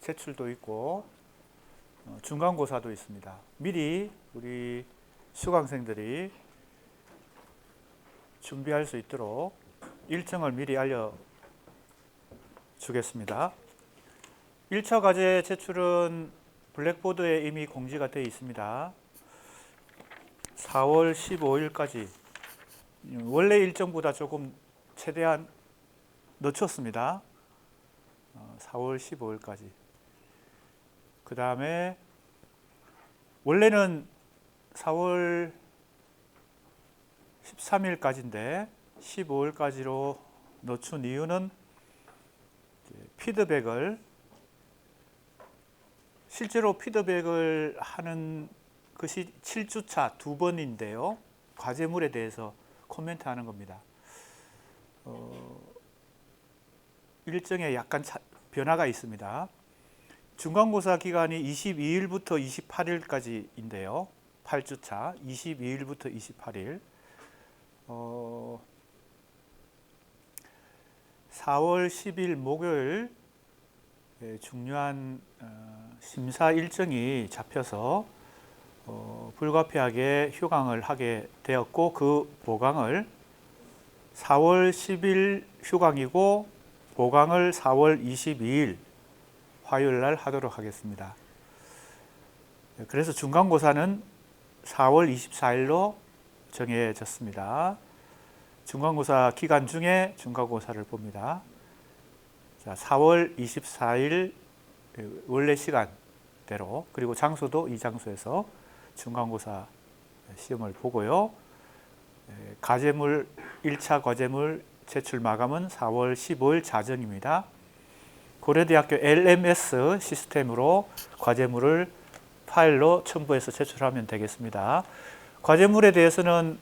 제출도 있고 중간고사도 있습니다. 미리 우리 수강생들이 준비할 수 있도록 일정을 미리 알려주겠습니다. 1차 과제 제출은 블랙보드에 이미 공지가 되어 있습니다. 4월 15일까지 원래 일정보다 조금 최대한 늦췄습니다. 4월 15일까지. 그 다음에 원래는 4월 13일까지인데 15일까지로 늦춘 이유는 피드백을 실제로 피드백을 하는 것이 7주차 2번인데요. 과제물에 대해서 코멘트하는 겁니다. 일정에 약간 변화가 있습니다. 중간고사 기간이 22일부터 28일까지인데요. 8주차 22일부터 28일. 4월 10일 목요일 중요한 심사 일정이 잡혀서 불가피하게 휴강을 하게 되었고, 그 보강을 4월 10일 휴강이고 보강을 4월 22일 화요일 날 하도록 하겠습니다. 그래서 중간고사는 4월 24일로 정해졌습니다. 중간고사 기간 중에 중간고사를 봅니다. 자, 4월 24일 원래 시간대로, 그리고 장소도 이 장소에서 중간고사 시험을 보고요. 과제물 1차 과제물 제출 마감은 4월 15일 자정입니다. 고려대학교 LMS 시스템으로 과제물을 파일로 첨부해서 제출하면 되겠습니다. 과제물에 대해서는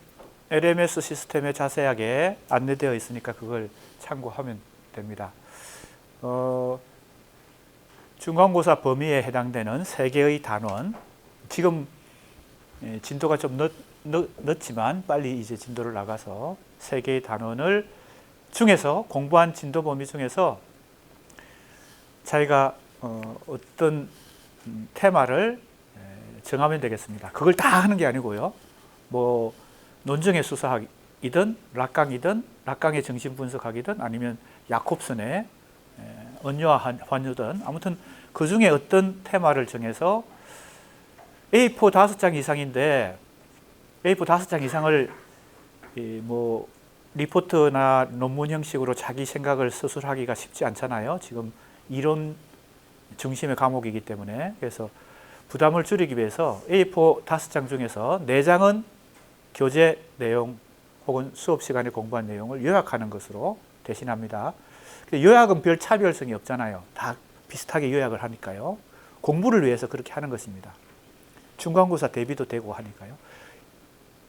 LMS 시스템에 자세하게 안내되어 있으니까 그걸 참고하면 됩니다. 중간고사 범위에 해당되는 3개의 단원, 지금 진도가 좀 늦지만 빨리 이제 진도를 나가서 3개의 단원을 중에서 공부한 진도 범위 중에서 자기가 어떤 테마를 정하면 되겠습니다. 그걸 다 하는 게 아니고요. 뭐 논증의 수사학이든 락강이든 락강의 정신 분석학이든 아니면 야콥슨의 언유와 환유든 아무튼 그 중에 어떤 테마를 정해서 A4 5장 이상인데 A4 5장 이상을 뭐 리포트나 논문 형식으로 자기 생각을 서술하기가 쉽지 않잖아요. 지금 이론 중심의 과목이기 때문에. 그래서 부담을 줄이기 위해서 A4 5장 중에서 4장은 교재 내용 혹은 수업 시간에 공부한 내용을 요약하는 것으로 대신합니다. 요약은 별 차별성이 없잖아요. 다 비슷하게 요약을 하니까요. 공부를 위해서 그렇게 하는 것입니다. 중간고사 대비도 되고 하니까요.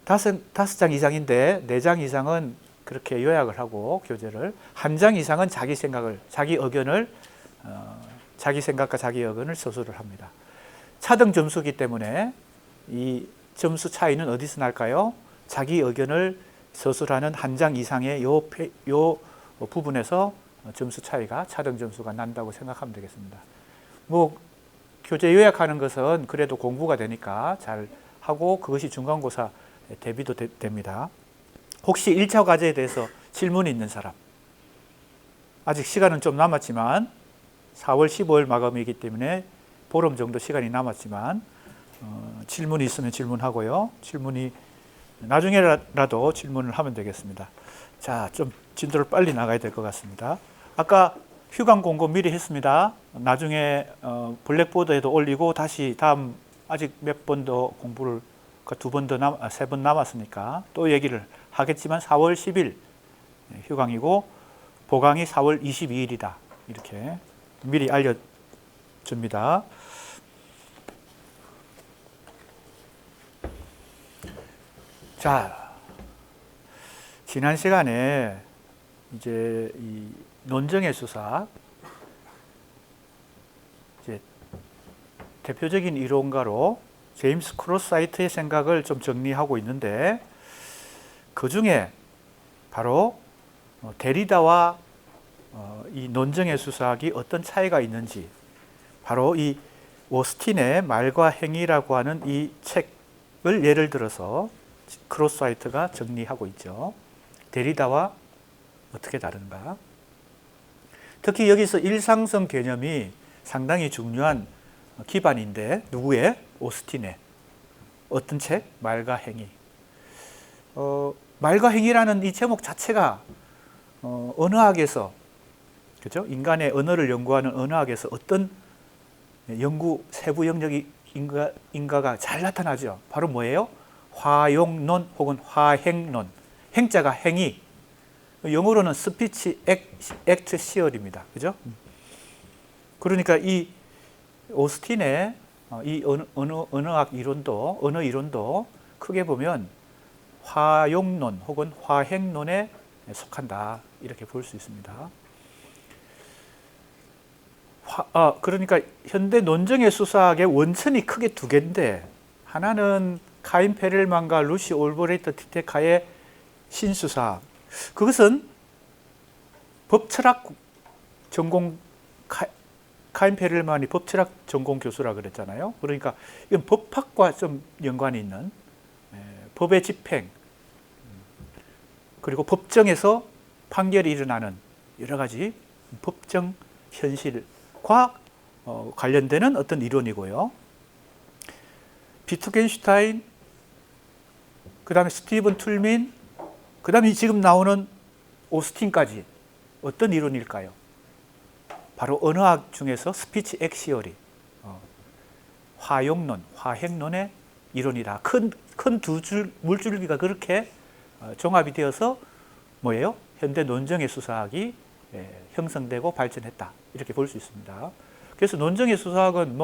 5장 이상인데 4장 이상은 그렇게 요약을 하고 교재를, 1장 이상은 자기 생각을, 자기 의견을, 자기 생각과 자기 의견을 서술을 합니다. 차등 점수이기 때문에 이 점수 차이는 어디서 날까요? 자기 의견을 서술하는 1장 이상의 요 부분에서 점수 차이가, 차등 점수가 난다고 생각하면 되겠습니다. 뭐 교재 요약하는 것은 그래도 공부가 되니까 잘 하고 그것이 중간고사 대비도 됩니다. 혹시 1차 과제에 대해서 질문이 있는 사람, 아직 시간은 좀 남았지만 4월 15일 마감이기 때문에 보름 정도 시간이 남았지만 질문이 있으면 질문하고요. 질문이 나중에라도 질문을 하면 되겠습니다. 자, 좀 진도를 빨리 나가야 될 것 같습니다. 아까 휴강 공고 미리 했습니다. 나중에 블랙보드에도 올리고 다시 다음 아직 몇 번 더 공부를, 2번 더 3번 남았으니까 또 얘기를 하겠지만 4월 10일 휴강이고 보강이 4월 22일이다. 이렇게 미리 알려줍니다. 자, 지난 시간에 이제 이 논증의 수사, 이제 대표적인 이론가로 제임스 크로사이트의 생각을 좀 정리하고 있는데, 그 중에 바로 데리다와 이 논증의 수사학이 어떤 차이가 있는지, 바로 이 오스틴의 말과 행위라고 하는 이 책을 예를 들어서 크로스화이트가 정리하고 있죠. 데리다와 어떻게 다른가? 특히 여기서 일상성 개념이 상당히 중요한 기반인데 누구의? 오스틴의 어떤 책? 말과 행위. 말과 행위라는 이 제목 자체가 언어학에서, 그죠? 인간의 언어를 연구하는 언어학에서 어떤 연구 세부 영역이 인가가 잘 나타나죠. 바로 뭐예요? 화용론 혹은 화행론. 행자가 행위. 영어로는 스피치 액트 시얼입니다. 그죠? 그러니까 이 오스틴의 이 언어학 이론도, 언어 이론도 크게 보면 화용론 혹은 화행론에 속한다. 이렇게 볼 수 있습니다. 그러니까 현대 논정의 수사학의 원천이 크게 두 개인데, 하나는 카인 페렐만과 루시 올브레이트 티테카의 신수사학. 그것은 법철학 전공, 카인 페렐만이 법철학 전공 교수라 그랬잖아요. 그러니까 이건 법학과 좀 연관이 있는 법의 집행, 그리고 법정에서 판결이 일어나는 여러 가지 법정 현실과 관련되는 어떤 이론이고요. 비트겐슈타인, 그 다음에 스티븐 툴민, 그 다음에 지금 나오는 오스틴까지 어떤 이론일까요? 바로 언어학 중에서 스피치 액시어리, 화용론, 화행론의 이론이다. 큰 두 물줄기가 그렇게 종합이 되어서 뭐예요? 현대 논정의 수사학이 형성되고 발전했다. 이렇게 볼 수 있습니다. 그래서 논정의 수사학은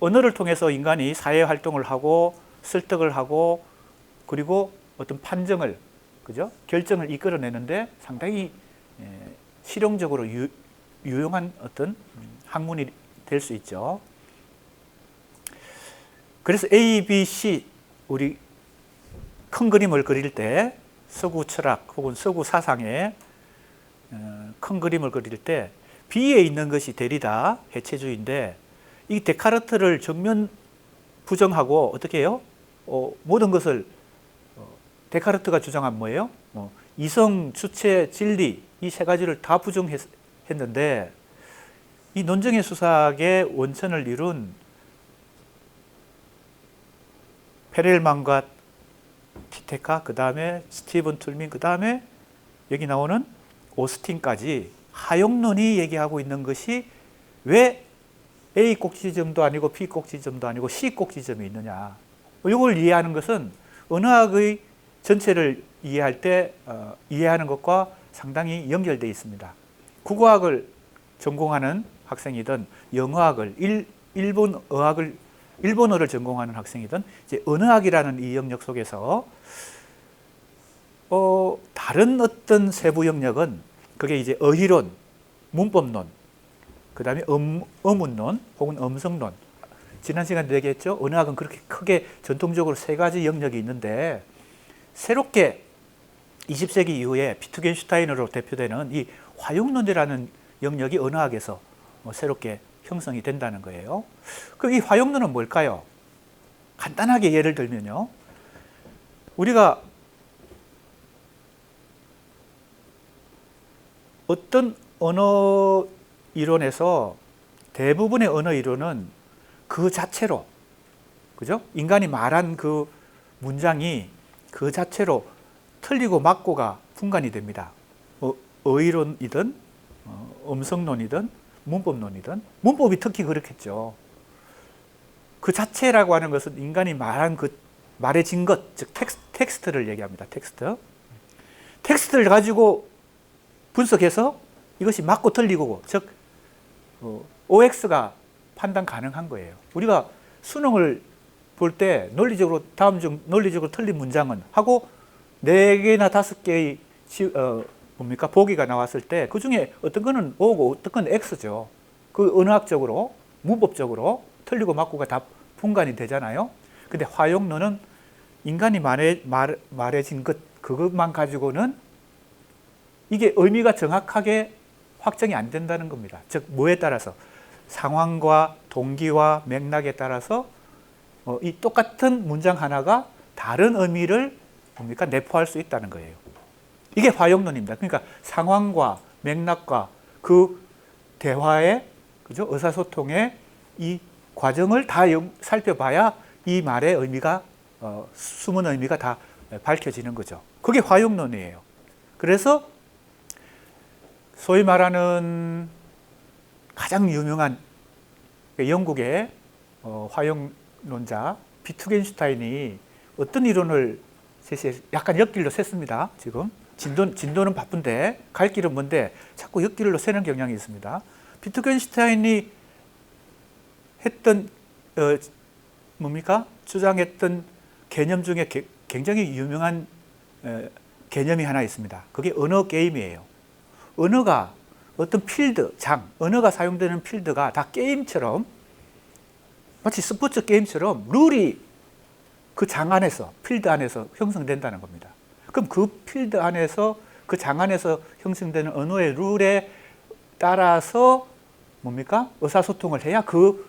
언어를 통해서 인간이 사회 활동을 하고 설득을 하고 그리고 어떤 판정을, 그죠? 결정을 이끌어내는데 상당히 실용적으로 유용한 어떤 학문이 될 수 있죠. 그래서 A, B, C, 우리 큰 그림을 그릴 때 서구 철학 혹은 서구 사상의 큰 그림을 그릴 때 B에 있는 것이 데리다, 해체주의인데 이 데카르트를 정면 부정하고 어떻게 해요? 모든 것을 데카르트가 주장한 뭐예요? 이성, 주체, 진리 이 세 가지를 다 부정했는데 이 논정의 수사학의 원천을 이룬 페렐만과 티테카, 그 다음에 스티븐 툴민, 그 다음에 여기 나오는 오스틴까지 하용론이 얘기하고 있는 것이 왜 A 꼭지점도 아니고 B 꼭지점도 아니고 C 꼭지점이 있느냐. 이걸 이해하는 것은 언어학의 전체를 이해할 때 이해하는 것과 상당히 연결되어 있습니다. 국어학을 전공하는 학생이든 영어학을 일본어를 전공하는 학생이든 이제 언어학이라는 이 영역 속에서 다른 어떤 세부 영역은 그게 이제 어휘론, 문법론, 그 다음에 어문론 혹은 음성론. 지난 시간에 얘기했죠. 언어학은 그렇게 크게 전통적으로 세 가지 영역이 있는데 새롭게 20세기 이후에 비트겐슈타인으로 대표되는 이 화용론이라는 영역이 언어학에서 새롭게 형성이 된다는 거예요. 그럼 이 화용론은 뭘까요? 간단하게 예를 들면요. 우리가 어떤 언어 이론에서 대부분의 언어 이론은 그 자체로, 그죠? 인간이 말한 그 문장이 그 자체로 틀리고 맞고가 분간이 됩니다. 어휘론이든 음성론이든 문법론이든. 문법이 특히 그렇겠죠. 그 자체라고 하는 것은 인간이 말한 그 말해진 것, 즉 텍스트를 얘기합니다. 텍스트를 가지고 분석해서 이것이 맞고 틀리고, 즉 OX가 판단 가능한 거예요. 우리가 수능을 볼 때 논리적으로 다음 중 논리적으로 틀린 문장은 하고 4개나 5개의 보기가 나왔을 때 그 중에 어떤 거는 O고 어떤 건 X죠. 그 언어학적으로, 문법적으로 틀리고 맞고가 다 분간이 되잖아요. 근데 화용론은 인간이 말해진 것, 그것만 가지고는 이게 의미가 정확하게 확정이 안 된다는 겁니다. 즉 뭐에 따라서 상황과 동기와 맥락에 따라서 이 똑같은 문장 하나가 다른 의미를 뭡니까? 내포할 수 있다는 거예요. 이게 화용론입니다. 그러니까 상황과 맥락과 그 대화의 그죠? 의사소통의 이 과정을 다 살펴봐야 이 말의 의미가 숨은 의미가 다 밝혀지는 거죠. 그게 화용론이에요. 그래서 소위 말하는 가장 유명한 영국의 화용론자 비트겐슈타인이 어떤 이론을 약간 옆길로 샜습니다. 지금 진도는 바쁜데 갈 길은 먼데 자꾸 옆길로 새는 경향이 있습니다. 비트겐슈타인이 했던 뭡니까? 주장했던 개념 중에 굉장히 유명한 개념이 하나 있습니다. 그게 언어 게임이에요. 언어가 어떤 필드, 언어가 사용되는 필드가 다 게임처럼 마치 스포츠 게임처럼 룰이 그 장 안에서, 필드 안에서 형성된다는 겁니다. 그럼 그 필드 안에서, 그 장 안에서 형성되는 언어의 룰에 따라서 뭡니까? 의사소통을 해야 그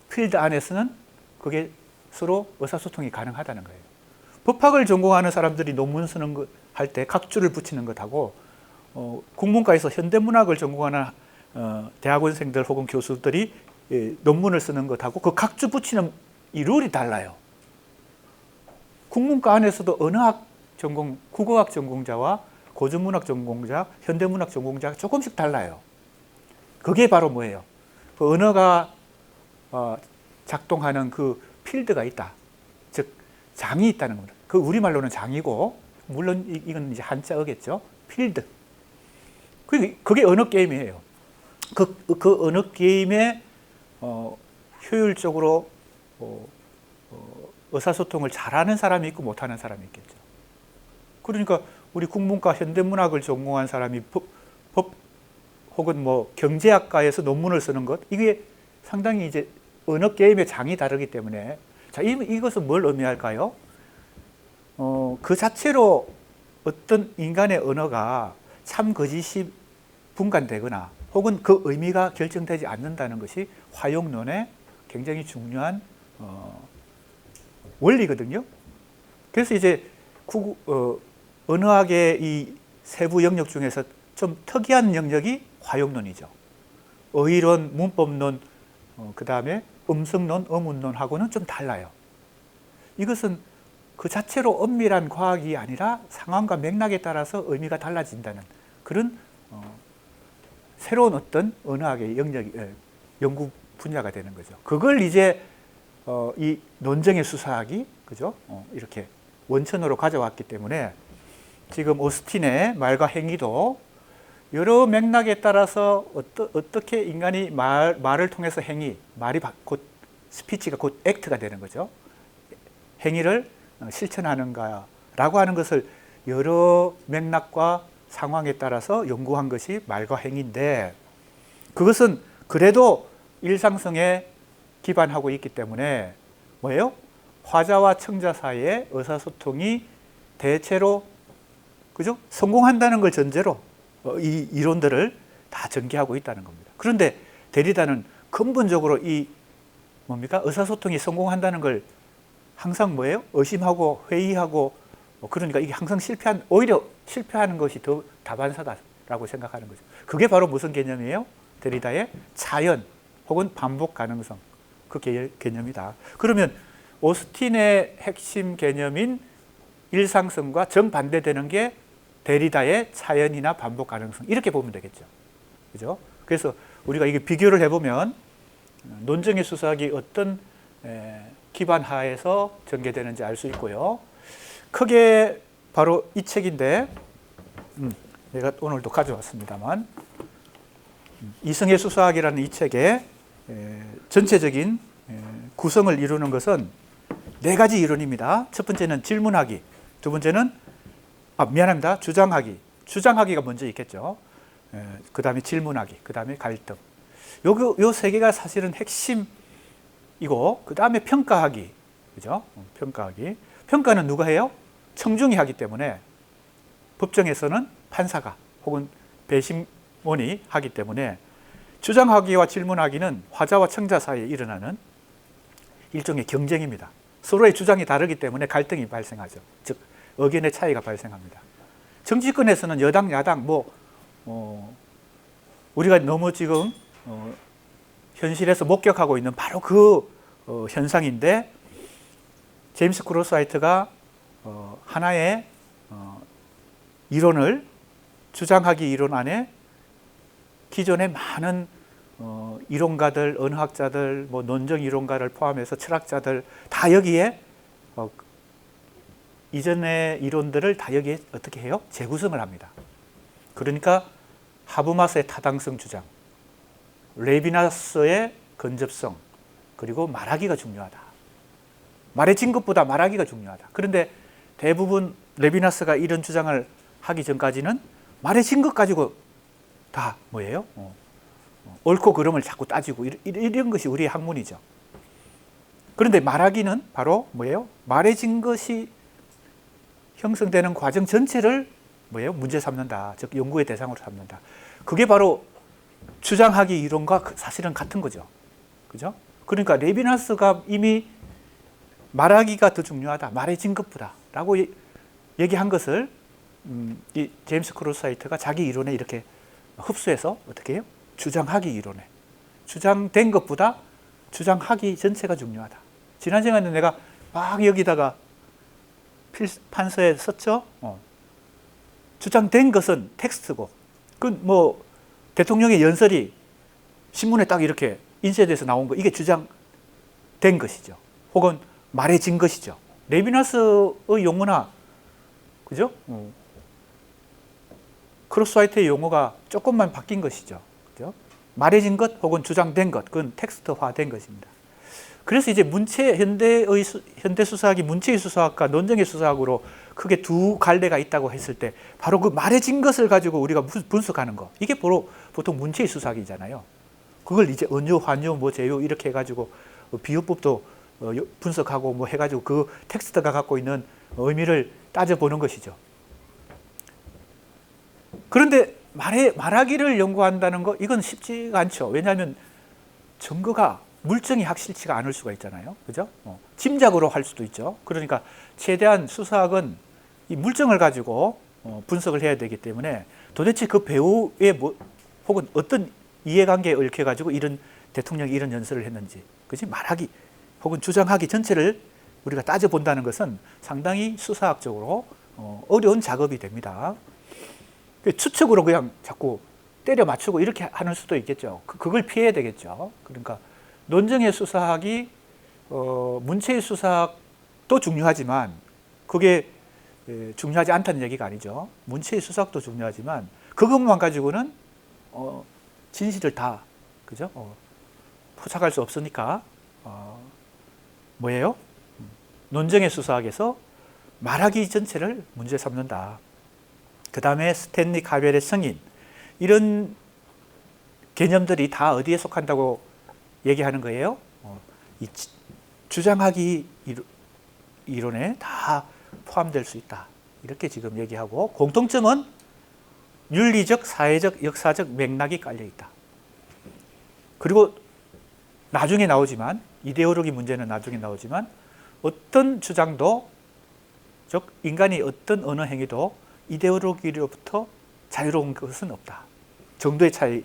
필드 안에서는 그게 서로 의사소통이 가능하다는 거예요. 법학을 전공하는 사람들이 논문 쓰는 거 할 때 각주를 붙이는 것하고 국문과에서 현대문학을 전공하는 대학원생들 혹은 교수들이 논문을 쓰는 것하고 그 각주 붙이는 이 룰이 달라요. 국문과 안에서도 언어학 전공, 국어학 전공자와 고전문학 전공자, 현대문학 전공자가 조금씩 달라요. 그게 바로 뭐예요? 그 언어가 작동하는 그 필드가 있다. 즉 장이 있다는 겁니다. 그 우리말로는 장이고 물론 이건 이제 한자어겠죠. 필드. 그게 언어 게임이에요. 그 언어 게임에 효율적으로 의사소통을 잘하는 사람이 있고 못하는 사람이 있겠죠. 그러니까 우리 국문과 현대문학을 전공한 사람이 법 혹은 뭐 경제학과에서 논문을 쓰는 것, 이게 상당히 이제 언어 게임의 장이 다르기 때문에, 자, 이것은 뭘 의미할까요? 그 자체로 어떤 인간의 언어가 참 거짓이 분간되거나 혹은 그 의미가 결정되지 않는다는 것이 화용론의 굉장히 중요한 원리거든요. 그래서 이제 언어학의 이 세부 영역 중에서 좀 특이한 영역이 화용론이죠. 어휘론, 문법론, 그 다음에 음성론, 어문론하고는 좀 달라요. 이것은 그 자체로 엄밀한 과학이 아니라 상황과 맥락에 따라서 의미가 달라진다는 그런 새로운 어떤 언어학의 연구 분야가 되는 거죠. 그걸 이제 이 논쟁의 수사학이 그죠? 이렇게 원천으로 가져왔기 때문에 지금 오스틴의 말과 행위도 여러 맥락에 따라서 어떻게 인간이 말을 통해서 말이 곧 스피치가 곧 액트가 되는 거죠. 행위를 실천하는가라고 하는 것을 여러 맥락과 상황에 따라서 연구한 것이 말과 행위인데, 그것은 그래도 일상성에 기반하고 있기 때문에 뭐예요? 화자와 청자 사이의 의사소통이 대체로 그죠? 성공한다는 걸 전제로 이 이론들을 다 전개하고 있다는 겁니다. 그런데 데리다는 근본적으로 이 뭡니까? 의사소통이 성공한다는 걸 항상 뭐예요? 의심하고 회의하고 그러니까 이게 항상 오히려 실패하는 것이 더 다반사다라고 생각하는 거죠. 그게 바로 무슨 개념이에요? 데리다의 차연 혹은 반복 가능성, 그 개념이다. 그러면 오스틴의 핵심 개념인 일상성과 정반대되는 게 데리다의 차연이나 반복 가능성, 이렇게 보면 되겠죠. 그죠? 그래서 우리가 이게 비교를 해보면 논쟁의 수사학이 어떤 기반 하에서 전개되는지 알 수 있고요. 크게 바로 이 책인데 내가 오늘도 가져왔습니다만, 이성의 수사학이라는 이 책의 전체적인 구성을 이루는 것은 4가지 이론입니다. 첫 번째는 질문하기, 두 번째는 주장하기. 주장하기가 먼저 있겠죠. 그 다음에 질문하기, 그 다음에 갈등. 요 3개가 사실은 핵심이고, 그 다음에 평가하기. 그죠? 평가하기. 평가는 누가 해요? 청중이 하기 때문에 법정에서는 판사가 혹은 배심 질문이 하기 때문에 주장하기와 질문하기는 화자와 청자 사이에 일어나는 일종의 경쟁입니다. 서로의 주장이 다르기 때문에 갈등이 발생하죠. 즉 의견의 차이가 발생합니다. 정치권에서는 여당, 야당 우리가 너무 지금 현실에서 목격하고 있는 바로 그 현상인데, 제임스 크로스화이트가 하나의 이론을, 주장하기 이론 안에 기존의 많은 이론가들, 언어학자들, 논정 이론가를 포함해서 철학자들 다 여기에 이전의 이론들을 다 여기에 어떻게 해요? 재구성을 합니다. 그러니까 하브마스의 타당성 주장, 레비나스의 근접성, 그리고 말하기가 중요하다. 말해진 것보다 말하기가 중요하다. 그런데 대부분 레비나스가 이런 주장을 하기 전까지는 말해진 것 가지고 다 뭐예요? 옳고 그름을 자꾸 따지고 이런 것이 우리의 학문이죠. 그런데 말하기는 바로 뭐예요? 말해진 것이 형성되는 과정 전체를 뭐예요? 문제 삼는다. 즉 연구의 대상으로 삼는다. 그게 바로 주장하기 이론과 사실은 같은 거죠. 그죠? 그러니까 레비나스가 이미 말하기가 더 중요하다. 말해진 것보다 라고 얘기한 것을 이 제임스 크로스화이트가 자기 이론에 이렇게 흡수해서 어떻게 해요? 주장하기 이론에. 주장된 것보다 주장하기 전체가 중요하다. 지난 시간에 내가 막 여기다가 판서에 썼죠. 주장된 것은 텍스트고, 그 대통령의 연설이 신문에 딱 이렇게 인쇄돼서 나온 거, 이게 주장된 것이죠. 혹은 말해진 것이죠. 레비나스의 용어나, 그죠? 크로스화이트의 용어가 조금만 바뀐 것이죠. 그죠? 말해진 것 혹은 주장된 것, 그건 텍스트화된 것입니다. 그래서 이제 현대 수사학이 문체의 수사학과 논정의 수사학으로 크게 두 갈래가 있다고 했을 때, 바로 그 말해진 것을 가지고 우리가 분석하는 거, 이게 바로 보통 문체의 수사학이잖아요. 그걸 이제 언유, 환유, 제요 이렇게 해가지고 비유법도 분석하고 해가지고 그 텍스트가 갖고 있는 의미를 따져보는 것이죠. 그런데 말하기를 연구한다는 거, 이건 쉽지가 않죠. 왜냐하면 증거가, 물증이 확실치가 않을 수가 있잖아요. 그죠? 짐작으로 할 수도 있죠. 그러니까 최대한 수사학은 이 물증을 가지고 분석을 해야 되기 때문에, 도대체 그 배우의 혹은 어떤 이해관계에 얽혀가지고 이런 대통령이 이런 연설을 했는지, 그지? 말하기 혹은 주장하기 전체를 우리가 따져본다는 것은 상당히 수사학적으로 어려운 작업이 됩니다. 추측으로 그냥 자꾸 때려 맞추고 이렇게 하는 수도 있겠죠. 그걸 피해야 되겠죠. 그러니까 논정의 수사학이 문체의 수사학도 중요하지만, 그게 중요하지 않다는 얘기가 아니죠. 문체의 수사학도 중요하지만 그것만 가지고는 진실을 다, 그죠? 포착할 수 없으니까 뭐예요? 논정의 수사학에서 말하기 전체를 문제 삼는다. 그 다음에 스탠리 카벨의 성인, 이런 개념들이 다 어디에 속한다고 얘기하는 거예요? 이 주장하기 이론에 다 포함될 수 있다. 이렇게 지금 얘기하고, 공통점은 윤리적, 사회적, 역사적 맥락이 깔려 있다. 그리고 나중에 나오지만, 이데올로기 문제는 나중에 나오지만, 어떤 주장도, 즉 인간이 어떤 언어 행위도 이데올로기로부터 자유로운 것은 없다. 정도의 차이,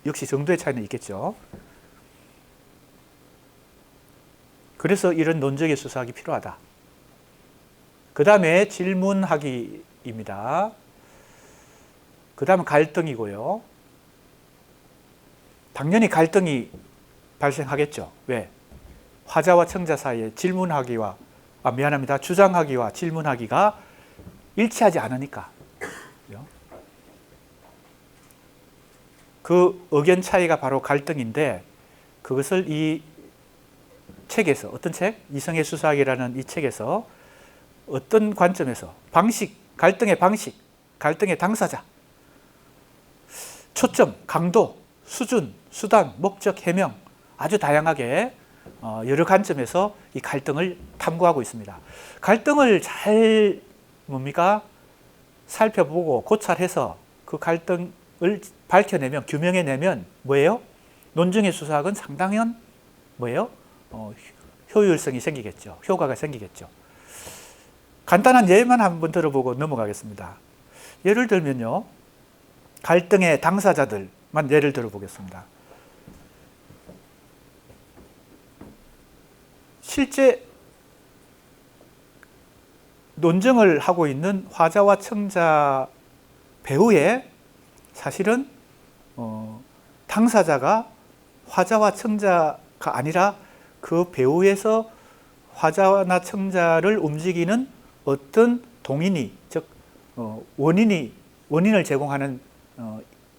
역시 정도의 차이는 있겠죠. 그래서 이런 논정의 수사학이 필요하다. 그 다음에 질문하기입니다. 그 다음은 갈등이고요. 당연히 갈등이 발생하겠죠. 왜? 화자와 청자 사이에 주장하기와 질문하기가 일치하지 않으니까. 그 의견 차이가 바로 갈등인데, 그것을 이 책에서, 어떤 책? 이성의 수사학이라는 이 책에서 어떤 관점에서 갈등의 방식, 갈등의 당사자, 초점, 강도, 수준, 수단, 목적, 해명, 아주 다양하게 여러 관점에서 이 갈등을 탐구하고 있습니다. 갈등을 잘 살펴보고 고찰해서 그 갈등의 밝혀내면, 규명해내면 뭐예요? 논증의 수사학은 상당한 뭐예요? 효율성이 생기겠죠. 효과가 생기겠죠. 간단한 예만 한번 들어보고 넘어가겠습니다. 예를 들면요, 갈등의 당사자들만 예를 들어보겠습니다. 실제 논증을 하고 있는 화자와 청자 배후에 사실은 당사자가 화자와 청자가 아니라 그 배후에서 화자나 청자를 움직이는 어떤 동인이, 즉 원인을 제공하는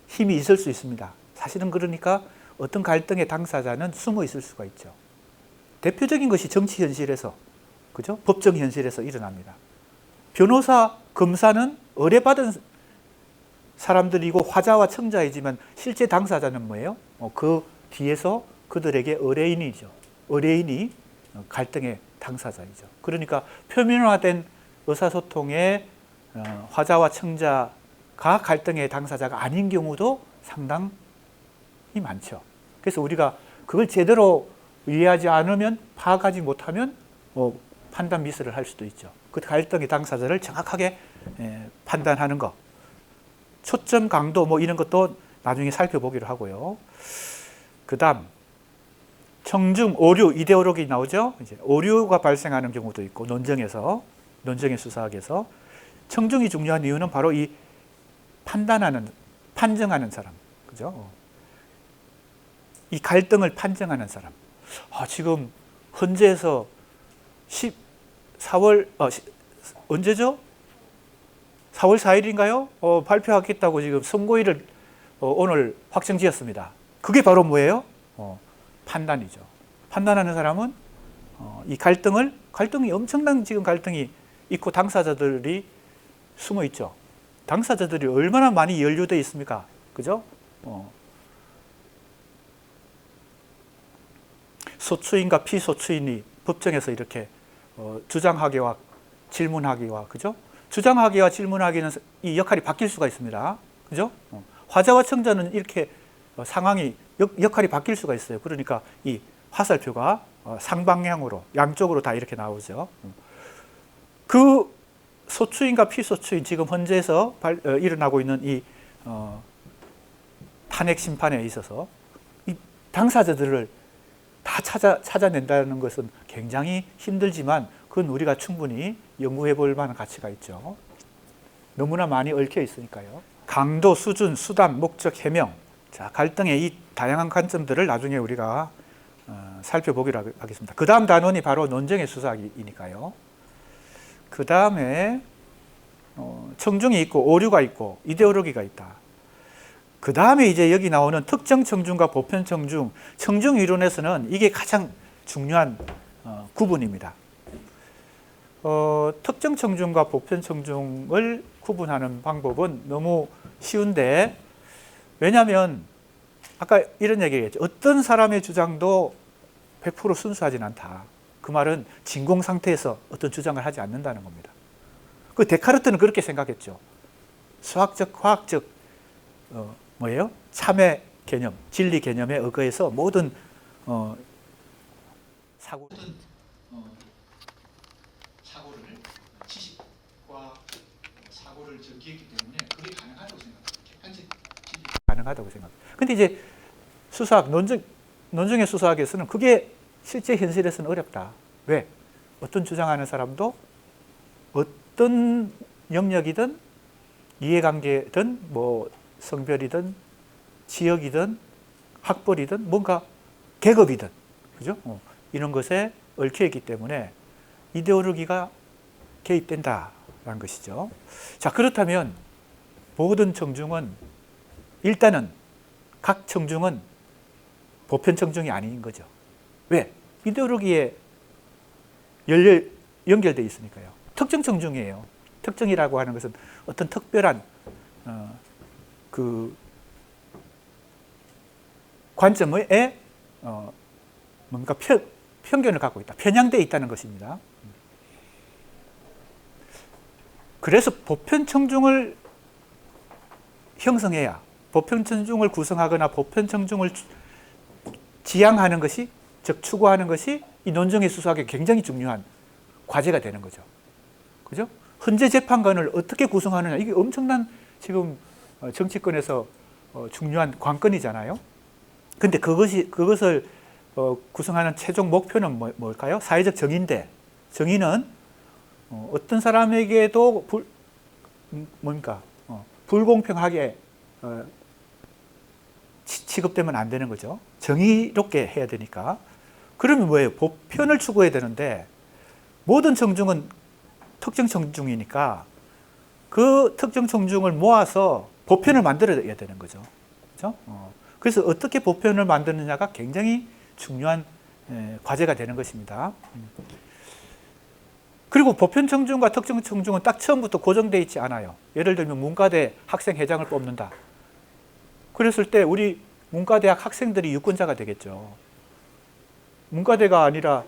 힘이 있을 수 있습니다. 사실은 그러니까 어떤 갈등의 당사자는 숨어 있을 수가 있죠. 대표적인 것이 정치 현실에서, 그죠? 법정 현실에서 일어납니다. 변호사, 검사는 의뢰받은 사람들이고 화자와 청자이지만 실제 당사자는 뭐예요? 그 뒤에서 그들에게 의뢰인이죠. 의뢰인이 갈등의 당사자이죠. 그러니까 표면화된 의사소통에 화자와 청자가 갈등의 당사자가 아닌 경우도 상당히 많죠. 그래서 우리가 그걸 제대로 이해하지 않으면, 파악하지 못하면 판단 미스를 할 수도 있죠. 그 갈등의 당사자를 정확하게 판단하는 것, 초점 강도 뭐 이런 것도 나중에 살펴보기로 하고요. 그 다음 청중, 오류, 이데올로기 나오죠. 이제 오류가 발생하는 경우도 있고, 논증의 수사학에서 청중이 중요한 이유는 바로 이 판정하는 사람, 그죠? 이 갈등을 판정하는 사람. 지금 헌재에서 4월 언제죠? 4월 4일인가요? 발표하겠다고 지금 선고일을 오늘 확정지었습니다. 그게 바로 뭐예요? 판단이죠. 판단하는 사람은 이 갈등이 엄청난 지금 갈등이 있고 당사자들이 숨어 있죠. 당사자들이 얼마나 많이 연루되어 있습니까? 그죠? 소추인과 피소추인이 법정에서 이렇게 주장하기와 질문하기와, 그죠? 주장하기와 질문하기는 이 역할이 바뀔 수가 있습니다. 그죠? 화자와 청자는 이렇게 상황이 역할이 바뀔 수가 있어요. 그러니까 이 화살표가 상방향으로, 양쪽으로 다 이렇게 나오죠. 그 소추인과 피소추인, 지금 헌재에서 일어나고 있는 이 탄핵 심판에 있어서 이 당사자들을 다 찾아낸다는 것은 굉장히 힘들지만 그건 우리가 충분히 연구해 볼 만한 가치가 있죠. 너무나 많이 얽혀 있으니까요. 강도, 수준, 수단, 목적, 해명. 자, 갈등의 이 다양한 관점들을 나중에 우리가 살펴보기로 하겠습니다. 그 다음 단원이 바로 논증의 수사이니까요. 그 다음에 청중이 있고 오류가 있고 이데올로기가 있다. 그 다음에 이제 여기 나오는 특정 청중과 보편 청중, 청중 이론에서는 이게 가장 중요한 구분입니다. 특정 청중과 보편 청중을 구분하는 방법은 너무 쉬운데, 왜냐하면 아까 이런 얘기했죠. 어떤 사람의 주장도 100% 순수하진 않다. 그 말은 진공 상태에서 어떤 주장을 하지 않는다는 겁니다. 그 데카르트는 그렇게 생각했죠. 수학적, 과학적 뭐예요? 참의 개념, 진리 개념에 의거해서 모든 사고를 지식과 사고를 전개했기 때문에 그게 가능하다고 생각합니다. 객관적 진리 가능하다고 생각합니다. 근데 이제 수사학, 논증의 수사학에서는 그게 실제 현실에서는 어렵다. 왜? 어떤 주장하는 사람도 어떤 영역이든 이해관계든 뭐 성별이든 지역이든 학벌이든 뭔가 계급이든, 그죠? 이런 것에 얽혀 있기 때문에 이데올로기가 개입된다라는 것이죠. 자, 그렇다면 모든 청중은, 일단은 각 청중은 보편 청중이 아닌 거죠. 왜? 이데올로기에 연결되어 있으니까요. 특정 청중이에요. 특정이라고 하는 것은 어떤 특별한 그 관점에 뭔가 편견을 갖고 있다. 편향되어 있다는 것입니다. 그래서 보편 청중을 형성해야 보편청중을 구성하거나 보편청중을 지향하는 것이, 즉 추구하는 것이 이 논정의 수사학에 굉장히 중요한 과제가 되는 거죠. 그죠? 헌재 재판관을 어떻게 구성하느냐, 이게 엄청난 지금 정치권에서 중요한 관건이잖아요. 근데 그것을 구성하는 최종 목표는 뭘까요? 사회적 정의인데, 정의는 어떤 사람에게도 불공평하게 취급되면 안 되는 거죠. 정의롭게 해야 되니까. 그러면 뭐예요? 보편을 추구해야 되는데, 모든 청중은 특정 청중이니까 그 특정 청중을 모아서 보편을 만들어야 되는 거죠. 그렇죠? 그래서 어떻게 보편을 만드느냐가 굉장히 중요한 과제가 되는 것입니다. 그리고 보편 청중과 특정 청중은 딱 처음부터 고정되어 있지 않아요. 예를 들면 문과대 학생회장을 뽑는다. 그랬을 때 우리 문과대학 학생들이 유권자가 되겠죠. 문과대가 아니라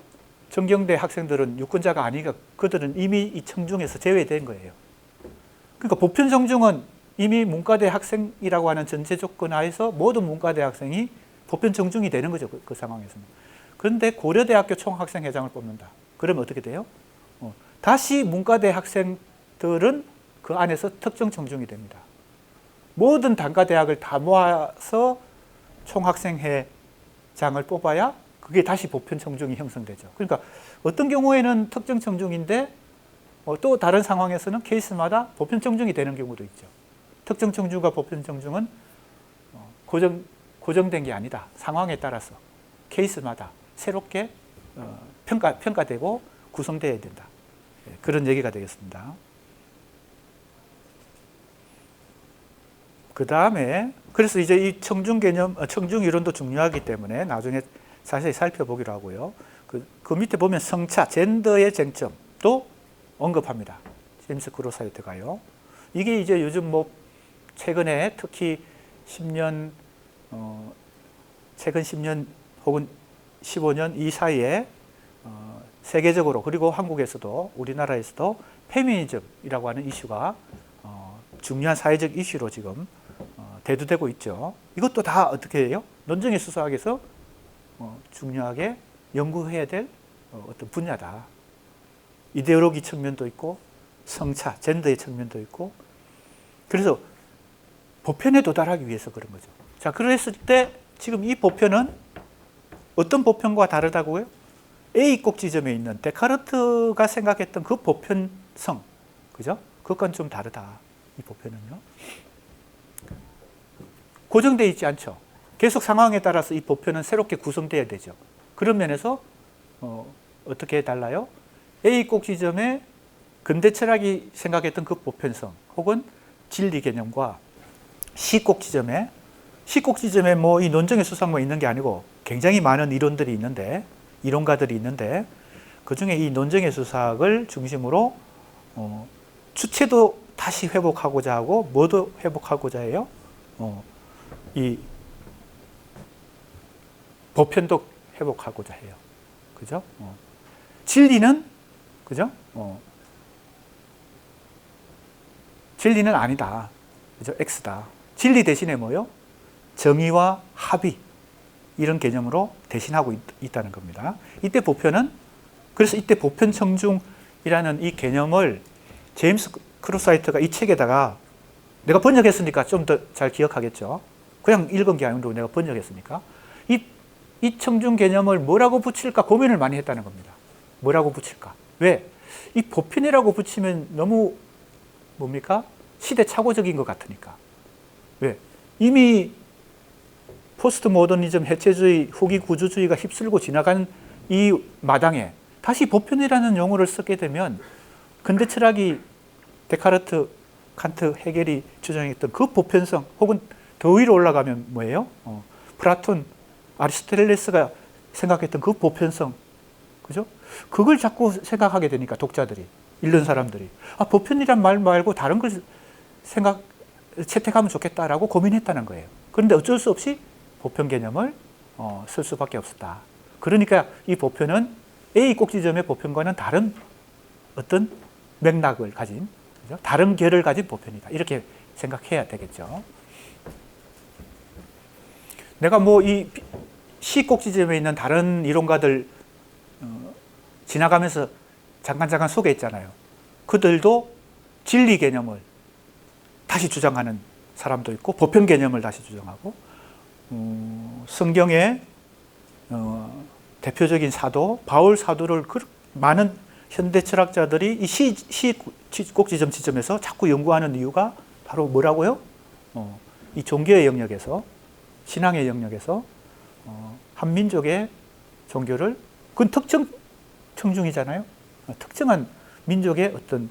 전경대 학생들은 유권자가 아니니까 그들은 이미 이 청중에서 제외된 거예요. 그러니까 보편 청중은 이미 문과대 학생이라고 하는 전제 조건 하에서 모든 문과대 학생이 보편 청중이 되는 거죠. 그 상황에서는. 그런데 고려대학교 총학생회장을 뽑는다. 그러면 어떻게 돼요? 다시 문과대 학생들은 그 안에서 특정 청중이 됩니다. 모든 단과대학을 다 모아서 총학생회장을 뽑아야 그게 다시 보편 청중이 형성되죠. 그러니까 어떤 경우에는 특정 청중인데 또 다른 상황에서는 케이스마다 보편 청중이 되는 경우도 있죠. 특정 청중과 보편 청중은 고정된 게 아니다. 상황에 따라서 케이스마다 새롭게 평가되고 구성되어야 된다. 그런 얘기가 되겠습니다. 그 다음에 그래서 이제 이 청중 개념, 청중 이론도 중요하기 때문에 나중에 자세히 살펴보기로 하고요. 그 밑에 보면 성차, 젠더의 쟁점도 언급합니다. 제임스 크로사이트가요. 이게 이제 요즘 최근에 특히 10년, 최근 10년 혹은 15년 이 사이에 세계적으로 그리고 한국에서도 우리나라에서도 페미니즘이라고 하는 이슈가 중요한 사회적 이슈로 지금 대두되고 있죠. 이것도 다 어떻게 해요? 논정의 수사학에서 중요하게 연구해야 될 어떤 분야다. 이데올로기 측면도 있고 성차, 젠더의 측면도 있고 그래서 보편에 도달하기 위해서 그런 거죠. 자, 그랬을 때 지금 이 보편은 어떤 보편과 다르다고요? A 꼭 지점에 있는 데카르트가 생각했던 그 보편성, 그죠? 그것과는 좀 다르다. 이 보편은요. 고정되어 있지 않죠. 계속 상황에 따라서 이 보편은 새롭게 구성돼야 되죠. 그런 면에서 어떻게 달라요? A 꼭 지점에 근대 철학이 생각했던 그 보편성 혹은 진리 개념과 C 꼭 지점에 이 논정의 수사학만 있는 게 아니고 굉장히 많은 이론들이 있는데 이론가들이 있는데 그중에 이 논정의 수사학을 중심으로 주체도 다시 회복하고자 하고 뭐도 회복하고자 해요? 이 보편도 회복하고자 해요. 그죠? 진리는 그죠? 진리는 아니다. 그죠? X다. 진리 대신에 뭐요? 정의와 합의 이런 개념으로 대신하고 있다는 겁니다. 이때 보편은 그래서 이때 보편 청중이라는 이 개념을 제임스 크로사이트가 이 책에다가 내가 번역했으니까 좀 더 잘 기억하겠죠. 그냥 읽은 게 아니고 내가 번역했으니까 이 청중 개념을 뭐라고 붙일까 고민을 많이 했다는 겁니다. 뭐라고 붙일까? 왜? 이 보편이라고 붙이면 너무 뭡니까? 시대착오적인 것 같으니까. 왜? 이미 포스트 모더니즘, 해체주의, 후기 구조주의가 휩쓸고 지나간 이 마당에 다시 보편이라는 용어를 쓰게 되면 근대 철학이 데카르트, 칸트, 헤겔이 주장했던 그 보편성 혹은 더 위로 올라가면 뭐예요? 플라톤, 아리스토텔레스가 생각했던 그 보편성, 그죠? 그걸 자꾸 생각하게 되니까 독자들이, 읽는 사람들이 보편이란 말 말고 다른 걸 채택하면 좋겠다라고 고민했다는 거예요. 그런데 어쩔 수 없이 보편 개념을 쓸 수밖에 없었다. 그러니까 이 보편은 A 꼭지점의 보편과는 다른 어떤 맥락을 가진, 그죠? 다른 결을 가진 보편이다. 이렇게 생각해야 되겠죠. 내가 뭐 이 시꼭지점에 있는 다른 이론가들 지나가면서 잠깐 소개했잖아요. 그들도 진리 개념을 다시 주장하는 사람도 있고 보편 개념을 다시 주장하고 성경의 대표적인 사도 바울 사도를 많은 현대 철학자들이 이 시꼭지점 지점에서 자꾸 연구하는 이유가 바로 뭐라고요? 이 종교의 영역에서 신앙의 영역에서 한 민족의 종교를 그건 특정 청중이잖아요. 특정한 민족의 어떤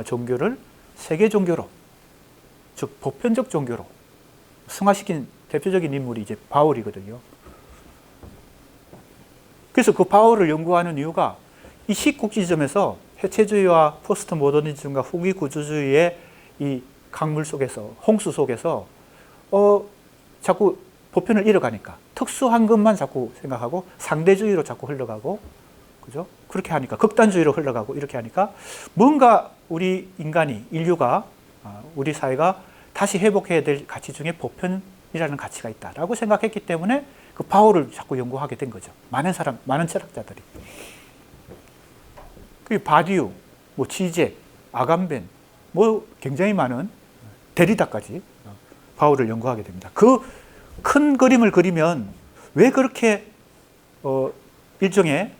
종교를 세계 종교로, 즉 보편적 종교로 승화시킨 대표적인 인물이 이제 바울이거든요. 그래서 그 바울을 연구하는 이유가 이 시국지점에서 해체주의와 포스트 모더니즘과 후기 구조주의의 이 강물 속에서, 홍수 속에서 자꾸 보편을 잃어가니까 특수한 것만 자꾸 생각하고 상대주의로 자꾸 흘러가고, 그죠? 그렇게 하니까 극단주의로 흘러가고 이렇게 하니까 뭔가 우리 인간이, 인류가, 우리 사회가 다시 회복해야 될 가치 중에 보편이라는 가치가 있다라고 생각했기 때문에 그 바울을 자꾸 연구하게 된 거죠. 많은 철학자들이. 그 바디우, 뭐 지제, 아감벤, 뭐 굉장히 많은 데리다까지 바울을 연구하게 됩니다. 그 큰 그림을 그리면 왜 그렇게 일종의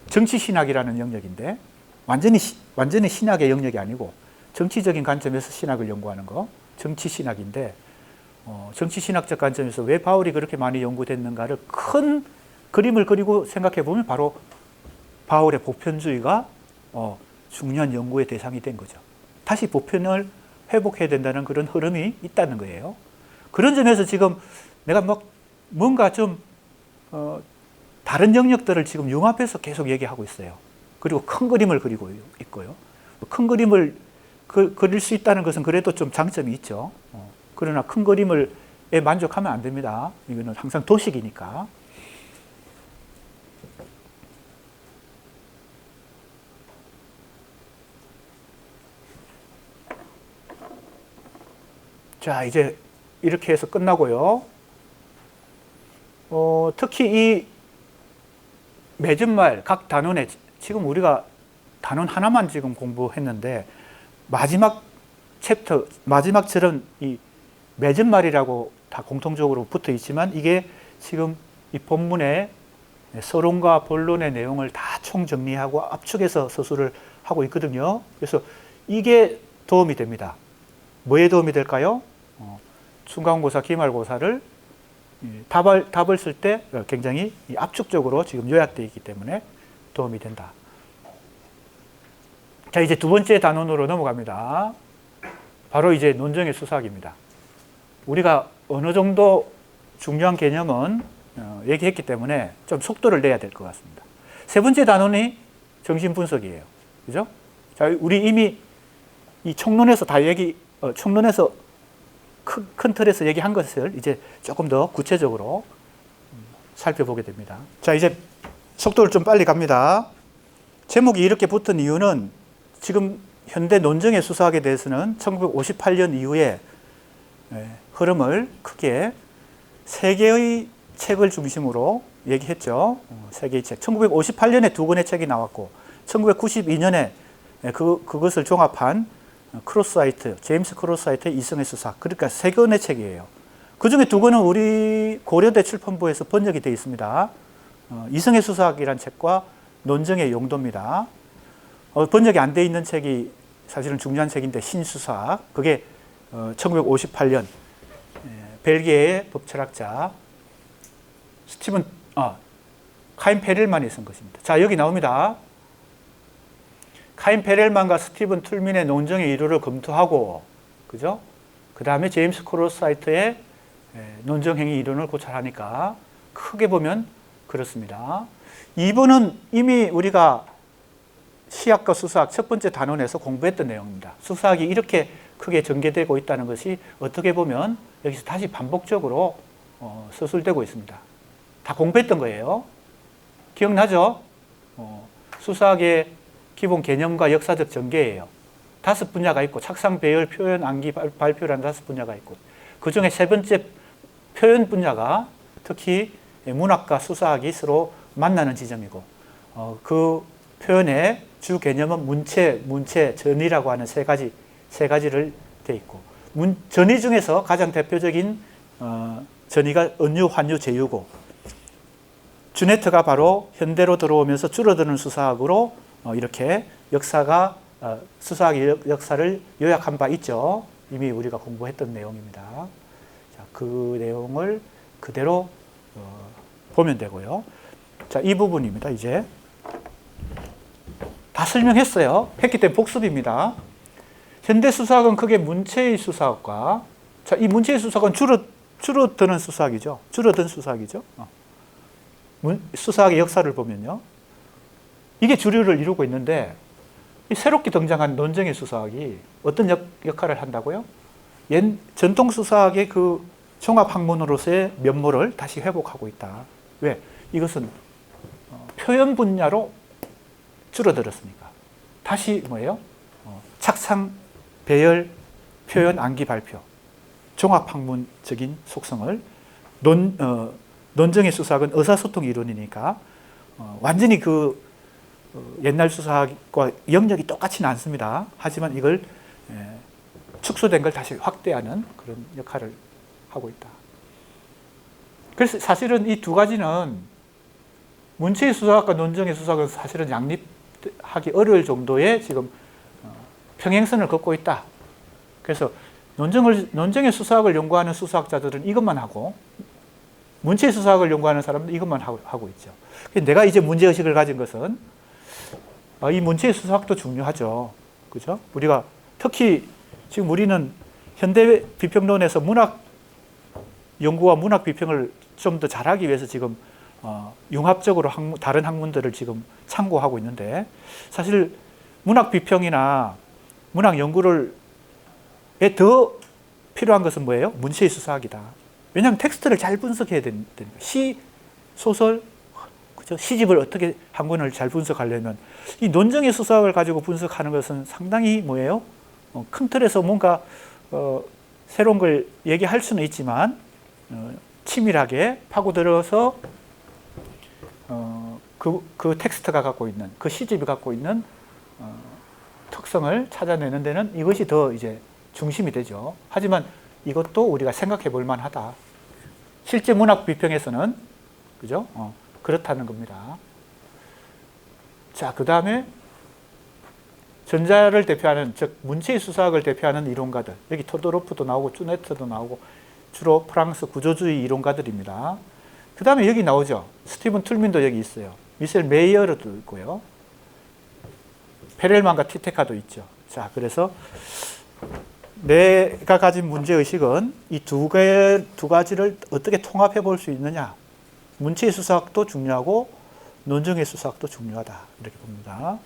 정치신학이라는 영역인데 완전히 신학의 영역이 아니고 정치적인 관점에서 신학을 연구하는 거, 정치신학인데 정치신학적 관점에서 왜 바울이 그렇게 많이 연구됐는가를 큰 그림을 그리고 생각해 보면 바로 바울의 보편주의가 중요한 연구의 대상이 된 거죠. 다시 보편을 회복해야 된다는 그런 흐름이 있다는 거예요. 그런 점에서 지금 내가 뭔가 좀 다른 영역들을 지금 융합해서 계속 얘기하고 있어요. 그리고 큰 그림을 그리고 있고요. 큰 그림을 그릴 수 있다는 것은 그래도 좀 장점이 있죠. 그러나 큰 그림을 만족하면 안 됩니다. 이거는 항상 도식이니까. 자, 이제 이렇게 해서 끝나고요. 특히 이 맺은말 각 단원에 지금 우리가 단원 하나만 지금 공부했는데 마지막 챕터, 마지막처럼 이 맺은말이라고 다 공통적으로 붙어 있지만 이게 지금 이 본문의 서론과 본론의 내용을 다 총정리하고 압축해서 서술을 하고 있거든요. 그래서 이게 도움이 됩니다. 뭐에 도움이 될까요? 중간고사, 기말고사를 답을 쓸 때 굉장히 압축적으로 지금 요약되어 있기 때문에 도움이 된다. 자, 이제 두 번째 단원으로 넘어갑니다. 바로 이제 논정의 수사학입니다. 우리가 어느 정도 중요한 개념은 얘기했기 때문에 좀 속도를 내야 될 것 같습니다. 세 번째 단원이 정신분석이에요. 그죠? 자, 우리 이미 이 총론에서 총론에서 큰 틀에서 얘기한 것을 이제 조금 더 구체적으로 살펴보게 됩니다. 자, 이제 속도를 좀 빨리 갑니다. 제목이 이렇게 붙은 이유는 지금 현대 논정의 수사학에 대해서는 1958년 이후에 흐름을 크게 세 개의 책을 중심으로 얘기했죠. 세 개의 책. 1958년에 두 권의 책이 나왔고 1992년에 그것을 종합한 크로스하이트, 제임스 크로스하이트의 이성의 수사. 그러니까 세 권의 책이에요. 그 중에 두 권은 우리 고려대 출판부에서 번역이 되어 있습니다. 이성의 수사학이라는 책과 논정의 용도입니다. 번역이 안 되어 있는 책이 사실은 중요한 책인데 신수사학. 그게 1958년 벨기에의 법철학자 카인 페렐만이 쓴 것입니다. 자, 여기 나옵니다. 카인 페렐만과 스티븐 툴민의 논정의 이론을 검토하고, 그죠? 그 다음에 제임스 크로스하이트의 논정행위 이론을 고찰하니까 크게 보면 그렇습니다. 2번은 이미 우리가 시학과 수사학 첫 번째 단원에서 공부했던 내용입니다. 수사학이 이렇게 크게 전개되고 있다는 것이 어떻게 보면 여기서 다시 반복적으로 서술되고 있습니다. 다 공부했던 거예요. 기억나죠? 수사학의 기본 개념과 역사적 전개예요. 5 분야가 있고 착상, 배열, 표현, 암기, 발표라는 5 분야가 있고 그 중에 세 번째 표현 분야가 특히 문학과 수사학이 서로 만나는 지점이고 그 표현의 주 개념은 문체, 전이라고 하는 세 가지를 돼 있고 전이 중에서 가장 대표적인 전이가 은유, 환유, 제유고 주네트가 바로 현대로 들어오면서 줄어드는 수사학으로 이렇게 수사학의 역사를 요약한 바 있죠. 이미 우리가 공부했던 내용입니다. 자, 그 내용을 그대로 보면 되고요. 자, 이 부분입니다. 이제 다 설명했어요. 했기 때문에 복습입니다. 현대 수사학은 크게 문체의 수사학과 자, 이 문체의 수사학은 줄어드는 수사학이죠. 줄어든 수사학이죠. 수사학의 역사를 보면요. 이게 주류를 이루고 있는데 이 새롭게 등장한 논정의 수사학이 어떤 역할을 한다고요? 전통 수사학의 그 종합학문으로서의 면모를 다시 회복하고 있다. 왜? 이것은 표현 분야로 줄어들었으니까. 다시 뭐예요? 착상, 배열, 표현, 암기, 발표. 종합학문적인 속성을 논정의 수사학은 의사소통 이론이니까 완전히 옛날 수사학과 영역이 똑같지는 않습니다. 하지만 이걸 축소된 걸 다시 확대하는 그런 역할을 하고 있다. 그래서 사실은 이 두 가지는 문체의 수사학과 논정의 수사학은 사실은 양립하기 어려울 정도의 지금 평행선을 걷고 있다. 그래서 논정의 수사학을 연구하는 수사학자들은 이것만 하고 문체의 수사학을 연구하는 사람들은 이것만 하고 있죠. 내가 이제 문제의식을 가진 것은 이 문체의 수사학도 중요하죠. 그죠? 우리가 특히 지금 우리는 현대 비평론에서 문학 연구와 문학 비평을 좀 더 잘하기 위해서 지금 융합적으로 다른 학문들을 지금 참고하고 있는데 사실 문학 비평이나 문학 연구를 더 필요한 것은 뭐예요? 문체의 수사학이다. 왜냐하면 텍스트를 잘 분석해야 되니까. 시, 소설, 그죠? 시집을 어떻게 한 권을 잘 분석하려면 이 논정의 수사학을 가지고 분석하는 것은 상당히 뭐예요? 큰 틀에서 뭔가 새로운 걸 얘기할 수는 있지만 치밀하게 파고들어서 그 텍스트가 갖고 있는 그 시집이 갖고 있는 특성을 찾아내는 데는 이것이 더 이제 중심이 되죠. 하지만 이것도 우리가 생각해 볼 만하다. 실제 문학 비평에서는 그죠? 그렇다는 겁니다. 자, 그 다음에 전자를 대표하는 즉 문체의 수사학을 대표하는 이론가들 여기 토도로프도 나오고 쭈네트도 나오고 주로 프랑스 구조주의 이론가들입니다. 그 다음에 여기 나오죠. 스티븐 툴민도 여기 있어요. 미셸 메이어르도 있고요. 페렐만과 티테카도 있죠. 자, 그래서 내가 가진 문제의식은 이 두 가지를 어떻게 통합해 볼 수 있느냐. 문체의 수사학도 중요하고 논정의 수사학도 중요하다. 이렇게 봅니다.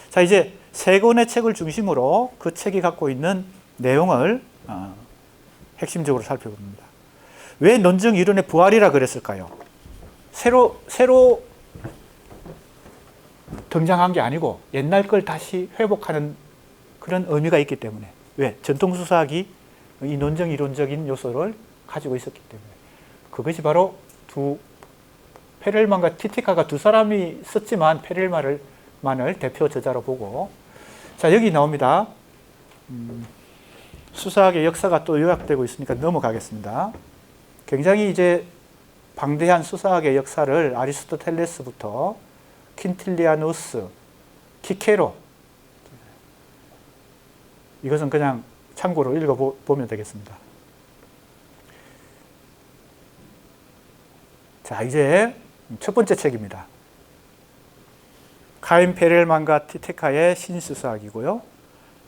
자, 이제 세 권의 책을 중심으로 그 책이 갖고 있는 내용을 핵심적으로 살펴봅니다. 왜 논정 이론의 부활이라 그랬을까요? 새로 등장한 게 아니고 옛날 걸 다시 회복하는 그런 의미가 있기 때문에. 왜? 전통 수사학이 이 논정 이론적인 요소를 가지고 있었기 때문에. 그것이 바로 페렐만과 티티카가 두 사람이 썼지만 페렐만을 대표 저자로 보고. 자, 여기 나옵니다. 수사학의 역사가 또 요약되고 있으니까 넘어가겠습니다. 굉장히 이제 방대한 수사학의 역사를 아리스토텔레스부터 퀸틸리아누스, 키케로 이것은 그냥 참고로 읽어보면 되겠습니다. 자, 이제 첫 번째 책입니다. 카인 페렐만과 티테카의 신수사학이고요.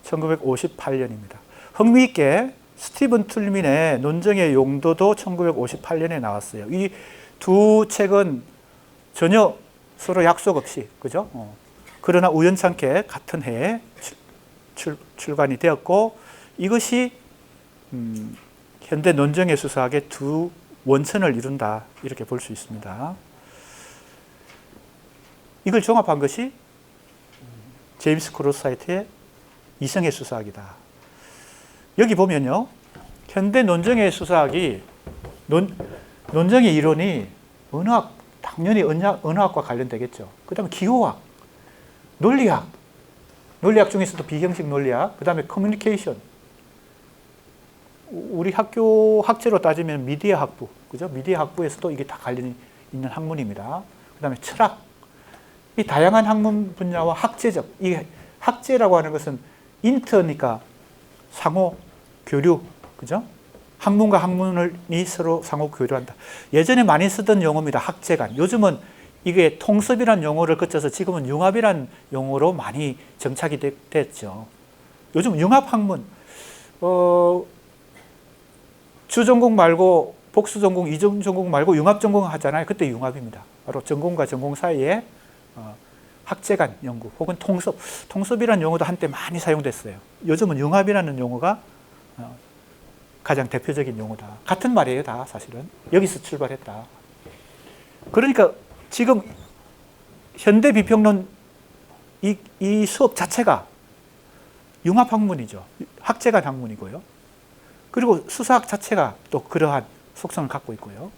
1958년입니다. 흥미있게 스티븐 툴민의 논정의 용도도 1958년에 나왔어요. 이 두 책은 전혀 서로 약속 없이, 그죠? 그러나 우연찮게 같은 해에 출간이 되었고, 이것이 현대 논정의 수사학의 두 원천을 이룬다, 이렇게 볼 수 있습니다. 이걸 종합한 것이 제임스 크로사이트의 이성의 수사학이다. 여기 보면요, 현대 논정의 수사학이 논정의 이론이 언어학, 당연히 언어학과 관련되겠죠. 그 다음에 기호학, 논리학, 논리학 중에서도 비형식 논리학, 그 다음에 커뮤니케이션. 우리 학교 학제로 따지면 미디어 학부, 그죠? 미디어 학부에서도 이게 다 관련이 있는 학문입니다. 그 다음에 철학. 이 다양한 학문 분야와 학제적, 이 학제라고 하는 것은 인터니까 상호 교류, 그죠? 학문과 학문이 서로 상호 교류한다. 예전에 많이 쓰던 용어입니다. 학제간. 요즘은 이게 통섭이라는 용어를 거쳐서 지금은 융합이라는 용어로 많이 정착이 됐죠. 요즘 융합학문, 주전공 말고 복수전공, 이중전공 말고 융합전공 하잖아요. 그때 융합입니다. 바로 전공과 전공 사이에 학제간 연구 혹은 통섭. 통섭이라는 용어도 한때 많이 사용됐어요. 요즘은 융합이라는 용어가 가장 대표적인 용어다. 같은 말이에요, 다 사실은. 여기서 출발했다. 그러니까 지금 현대 비평론 이 수업 자체가 융합학문이죠. 학제간 학문이고요. 그리고 수사학 자체가 또 그러한 속성을 갖고 있고요.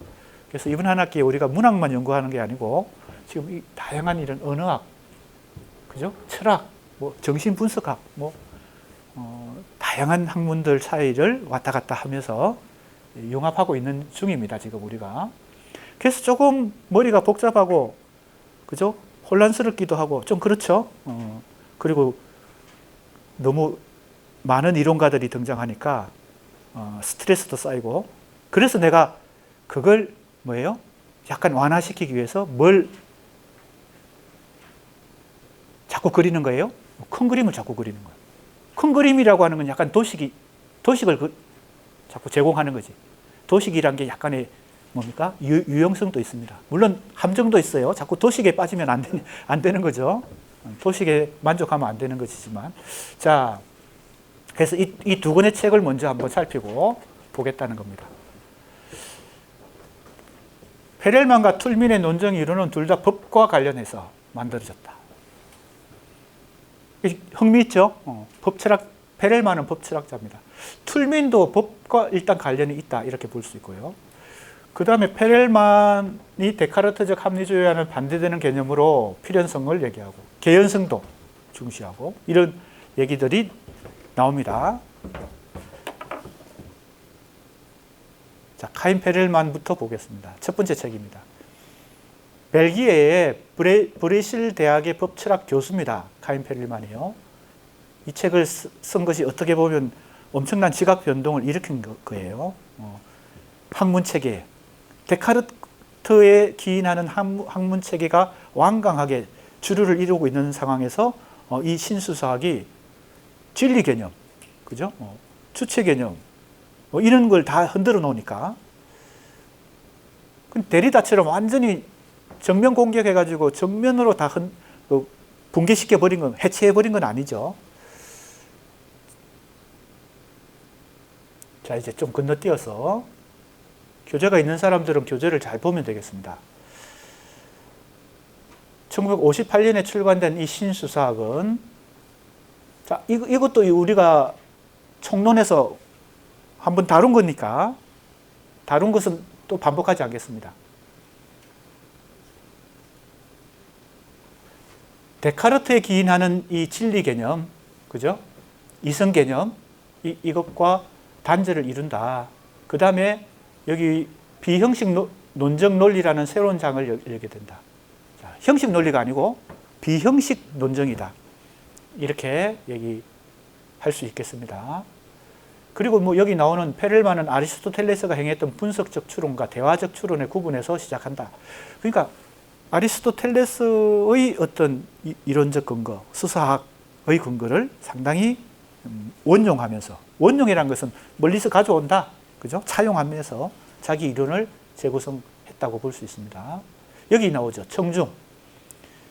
그래서 이번 한 학기에 우리가 문학만 연구하는 게 아니고 지금 이 다양한 이런 언어학, 그죠? 철학, 뭐 정신분석학, 뭐 다양한 학문들 사이를 왔다 갔다 하면서 융합하고 있는 중입니다. 지금 우리가. 그래서 조금 머리가 복잡하고, 그죠? 혼란스럽기도 하고 좀 그렇죠. 그리고 너무 많은 이론가들이 등장하니까 스트레스도 쌓이고. 그래서 내가 그걸 뭐예요? 약간 완화시키기 위해서 뭘 자꾸 그리는 거예요? 큰 그림을 자꾸 그리는 거예요. 큰 그림이라고 하는 건 약간 도식을 자꾸 제공하는 거지. 도식이란 게 약간의 뭡니까? 유형성도 있습니다. 물론 함정도 있어요. 자꾸 도식에 빠지면 안 되는 거죠. 도식에 만족하면 안 되는 것이지만. 자, 그래서 이 두 권의 책을 먼저 한번 살피고 보겠다는 겁니다. 페렐만과 툴민의 논정 이론은 둘 다 법과 관련해서 만들어졌다. 흥미있죠? 법철학, 페렐만은 법철학자입니다. 툴민도 법과 일단 관련이 있다, 이렇게 볼 수 있고요. 그 다음에 페렐만이 데카르트적 합리주의와는 반대되는 개념으로 필연성을 얘기하고, 개연성도 중시하고, 이런 얘기들이 나옵니다. 자, 카인 페렐만부터 보겠습니다. 첫 번째 책입니다. 벨기에의 브레실 대학의 법철학 교수입니다. 카인 페렐만이요. 이 책을 쓴 것이 어떻게 보면 엄청난 지각 변동을 일으킨 거예요. 학문 체계, 데카르트에 기인하는 학문 체계가 완강하게 주류를 이루고 있는 상황에서 이 신수사학이 진리 개념, 그죠? 주체 개념, 이런 걸 다 흔들어 놓으니까. 데리다처럼 완전히 정면 공격해가지고 정면으로 다 붕괴시켜버린 건, 해체해버린 건 아니죠. 자, 이제 좀 건너뛰어서 교재가 있는 사람들은 교재를 잘 보면 되겠습니다. 1958년에 출간된 이 신수사학은, 자, 이것도 우리가 총론에서 한번 다룬 거니까, 다룬 것은 또 반복하지 않겠습니다. 데카르트에 기인하는 이 진리 개념, 그죠? 이성 개념, 이것과 단절을 이룬다. 그 다음에 여기 비형식 논정 논리라는 새로운 장을 열게 된다. 자, 형식 논리가 아니고 비형식 논정이다. 이렇게 얘기할 수 있겠습니다. 그리고 뭐 여기 나오는 페렐만은 아리스토텔레스가 행했던 분석적 추론과 대화적 추론의 구분에서 시작한다. 그러니까 아리스토텔레스의 어떤 이론적 근거, 수사학의 근거를 상당히 원용하면서, 원용이라는 것은 멀리서 가져온다, 그죠? 차용하면서 자기 이론을 재구성했다고 볼 수 있습니다. 여기 나오죠. 청중.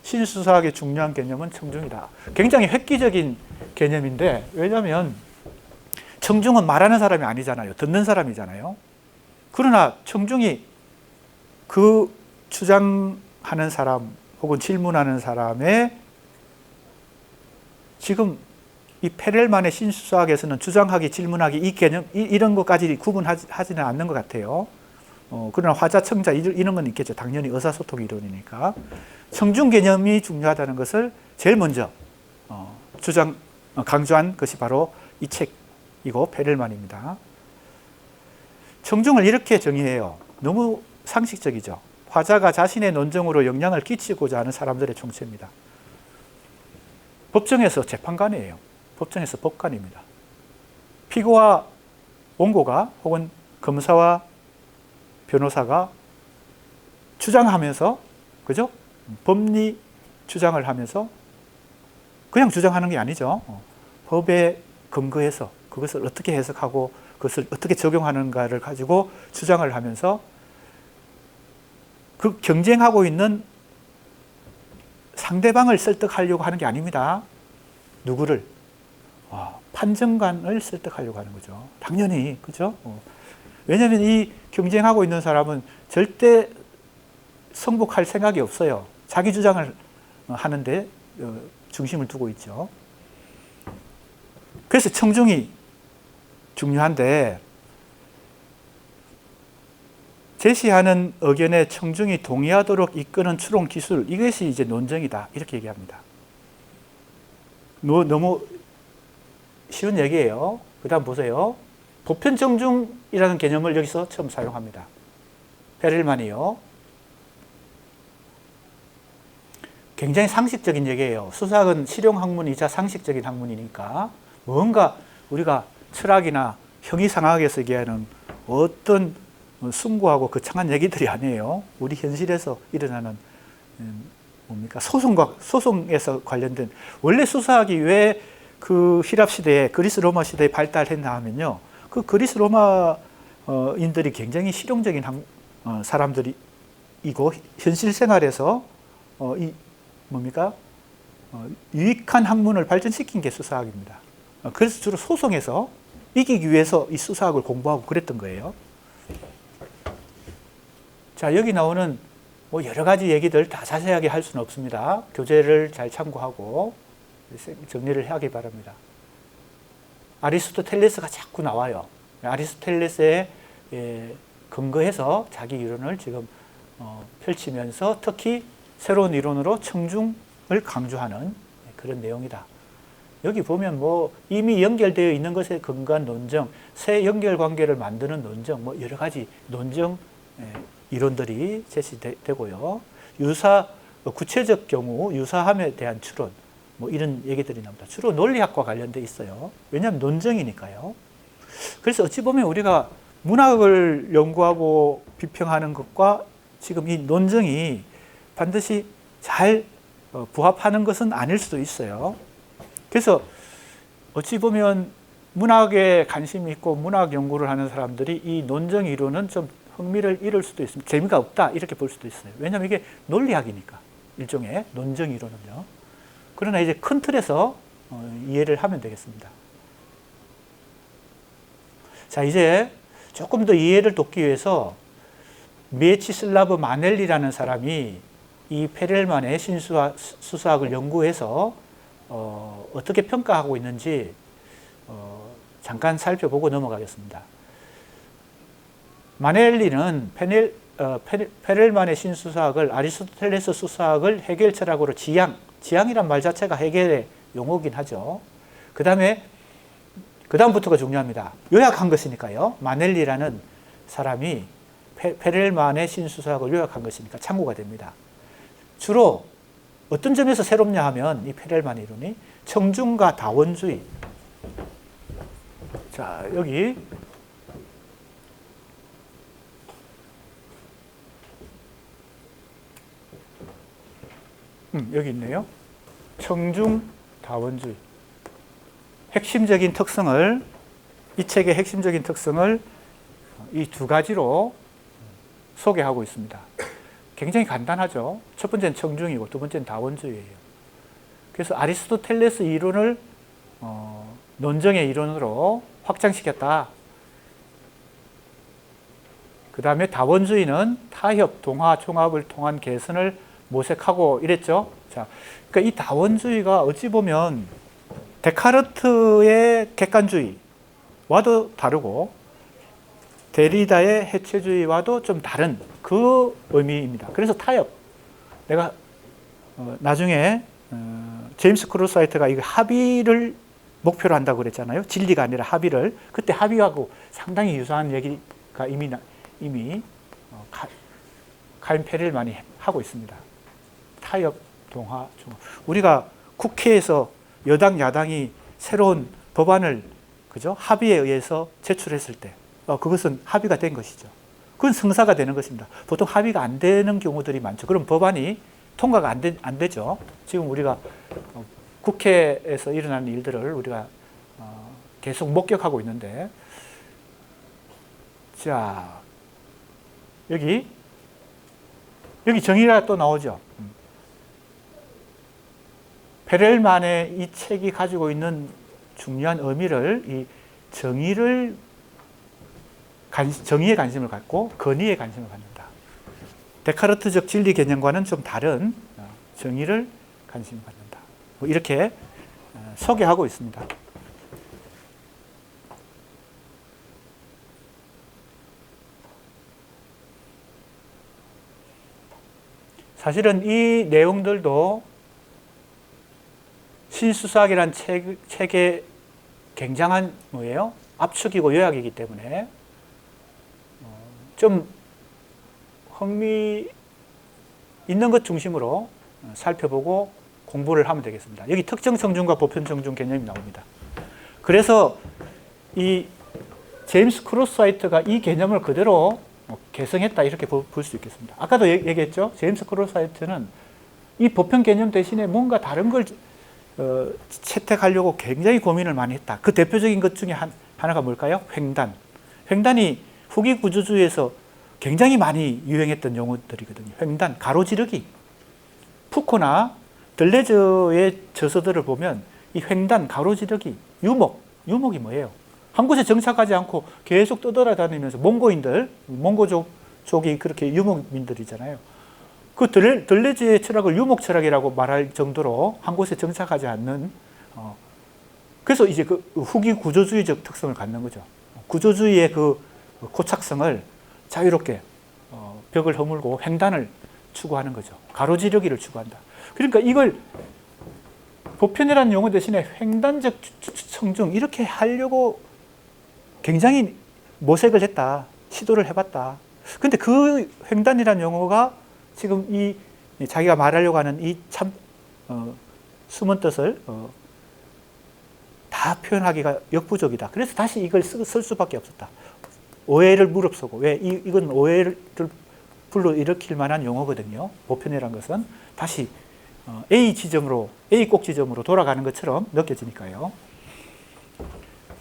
신수사학의 중요한 개념은 청중이다. 굉장히 획기적인 개념인데, 왜냐하면 청중은 말하는 사람이 아니잖아요. 듣는 사람이잖아요. 그러나 청중이 그 주장하는 사람 혹은 질문하는 사람의, 지금 이 페렐만의 신수사학에서는 주장하기, 질문하기, 이 개념, 이런 것까지 구분하지는 않는 것 같아요. 그러나 화자, 청자 이런 건 있겠죠. 당연히 의사소통 이론이니까. 청중 개념이 중요하다는 것을 제일 먼저 강조한 것이 바로 이 책이고 페렐만입니다. 청중을 이렇게 정의해요. 너무 상식적이죠. 화자가 자신의 논정으로 영향을 끼치고자 하는 사람들의 총체입니다. 법정에서 재판관이에요. 법정에서 법관입니다. 피고와 원고가 혹은 검사와 변호사가 주장하면서, 그죠? 법리 주장을 하면서 그냥 주장하는 게 아니죠. 법에 근거해서 그것을 어떻게 해석하고 그것을 어떻게 적용하는가를 가지고 주장을 하면서 그 경쟁하고 있는 상대방을 설득하려고 하는 게 아닙니다. 누구를? 판정관을 설득하려고 하는 거죠. 당연히, 그죠? 왜냐하면 이 경쟁하고 있는 사람은 절대 승복할 생각이 없어요. 자기 주장을 하는데 중심을 두고 있죠. 그래서 청중이 중요한데, 제시하는 의견에 청중이 동의하도록 이끄는 추론 기술, 이것이 이제 논정이다, 이렇게 얘기합니다. 너무 쉬운 얘기예요. 그 다음 보세요. 보편정중이라는 개념을 여기서 처음 사용합니다. 페렐만이요. 굉장히 상식적인 얘기예요. 수사학은 실용학문이자 상식적인 학문이니까 뭔가 우리가 철학이나 형이상학에서 얘기하는 어떤 숭고하고 거창한 얘기들이 아니에요. 우리 현실에서 일어나는 뭡니까? 소송에서 관련된, 원래 수사학이 왜 그 휘랍 시대에, 그리스 로마 시대에 발달했나 하면요, 그 그리스 로마인들이 굉장히 실용적인 사람들이고 현실 생활에서 유익한 학문을 발전시킨 게 수사학입니다. 그래서 주로 소송에서 이기기 위해서 이 수사학을 공부하고 그랬던 거예요. 자, 여기 나오는 여러 가지 얘기들 다 자세하게 할 수는 없습니다. 교재를 잘 참고하고 정리를 하기 바랍니다. 아리스토텔레스가 자꾸 나와요. 아리스토텔레스에 근거해서 자기 이론을 지금 펼치면서 특히 새로운 이론으로 청중을 강조하는 그런 내용이다. 여기 보면 이미 연결되어 있는 것에 근거한 논정, 새 연결관계를 만드는 논정, 여러 가지 논정 이론들이 제시되고요. 구체적 경우 유사함에 대한 추론, 이런 얘기들이 나옵니다. 주로 논리학과 관련돼 있어요. 왜냐하면 논정이니까요. 그래서 어찌 보면 우리가 문학을 연구하고 비평하는 것과 지금 이 논정이 반드시 잘 부합하는 것은 아닐 수도 있어요. 그래서 어찌 보면 문학에 관심이 있고 문학 연구를 하는 사람들이 이 논정 이론은 좀 흥미를 잃을 수도 있습니다. 재미가 없다, 이렇게 볼 수도 있어요. 왜냐하면 이게 논리학이니까, 일종의 논정 이론은요. 그러나 이제 큰 틀에서 이해를 하면 되겠습니다. 자, 이제 조금 더 이해를 돕기 위해서 미에치슬라브 마넬리라는 사람이 이 페렐만의 신수사학을 연구해서 어떻게 평가하고 있는지 잠깐 살펴보고 넘어가겠습니다. 마넬리는 페렐만의 신수사학을 아리스토텔레스 수사학을 해겔 철학으로 지향이란 말 자체가 해겔의 용어긴 하죠. 그 다음부터가 중요합니다. 요약한 것이니까요. 마넬리라는 사람이 페렐만의 신수사학을 요약한 것이니까 참고가 됩니다. 주로 어떤 점에서 새롭냐 하면 이 페렐만 이론이 청중과 다원주의. 자, 여기 여기 있네요. 청중 다원주의. 핵심적인 특성을, 이 책의 핵심적인 특성을 이 두 가지로 소개하고 있습니다. 굉장히 간단하죠. 첫 번째는 청중이고 두 번째는 다원주의예요. 그래서 아리스토텔레스 이론을 논정의 이론으로 확장시켰다. 그 다음에 다원주의는 타협, 동화, 종합을 통한 개선을 모색하고 이랬죠. 자, 그러니까 이 다원주의가 어찌 보면 데카르트의 객관주의와도 다르고 데리다의 해체주의와도 좀 다른 그 의미입니다. 그래서 타협. 내가 나중에 제임스 크루사이트가 이거 합의를 목표로 한다고 그랬잖아요. 진리가 아니라 합의를. 그때 합의하고 상당히 유사한 얘기가 이미 카인 페렐만이 하고 있습니다. 타협, 동화, 중화. 우리가 국회에서 여당, 야당이 새로운 법안을 그죠? 합의에 의해서 제출했을 때 그것은 합의가 된 것이죠. 그건 성사가 되는 것입니다. 보통 합의가 안 되는 경우들이 많죠. 그럼 법안이 통과가 안 되죠. 지금 우리가 국회에서 일어나는 일들을 우리가 계속 목격하고 있는데, 자, 여기 정의가 또 나오죠. 페렐만의 이 책이 가지고 있는 중요한 의미를 이 정의에 관심을 갖고 건의에 관심을 갖는다. 데카르트적 진리 개념과는 좀 다른 정의를 관심을 갖는다. 뭐 이렇게 소개하고 있습니다. 사실은 이 내용들도 신수사학이라는 책의 굉장한 뭐예요? 압축이고 요약이기 때문에 좀 흥미 있는 것 중심으로 살펴보고 공부를 하면 되겠습니다. 여기 특정 청중과 보편 청중 개념이 나옵니다. 그래서 이 제임스 크루사이트가 이 개념을 그대로 개성했다 이렇게 볼 수 있겠습니다. 아까도 얘기했죠. 제임스 크루사이트는 이 보편 개념 대신에 뭔가 다른 걸 채택하려고 굉장히 고민을 많이 했다. 그 대표적인 것 중에 하나가 뭘까요? 횡단. 횡단이 후기 구조주의에서 굉장히 많이 유행했던 용어들이거든요. 횡단, 가로지르기. 푸코나 들레즈의 저서들을 보면 이 횡단, 가로지르기, 유목이 뭐예요? 한 곳에 정착하지 않고 계속 떠돌아다니면서 몽고족이 그렇게 유목민들이잖아요. 그 들레즈의 철학을 유목 철학이라고 말할 정도로 한 곳에 정착하지 않는, 그래서 이제 그 후기 구조주의적 특성을 갖는 거죠. 구조주의의 그 고착성을 자유롭게 벽을 허물고 횡단을 추구하는 거죠. 가로지르기를 추구한다. 그러니까 이걸 보편이라는 용어 대신에 횡단적 청중 이렇게 하려고 굉장히 모색을 했다. 시도를 해봤다. 근데 그 횡단이라는 용어가 지금 이 자기가 말하려고 하는 이 참 숨은 뜻을 다 표현하기가 역부족이다. 그래서 다시 이걸 쓸 수밖에 없었다. 오해를 무릅쓰고, 왜 이건 오해를 불러일으킬 만한 용어거든요. 보편이라는 것은 다시 A 꼭 지점으로 돌아가는 것처럼 느껴지니까요.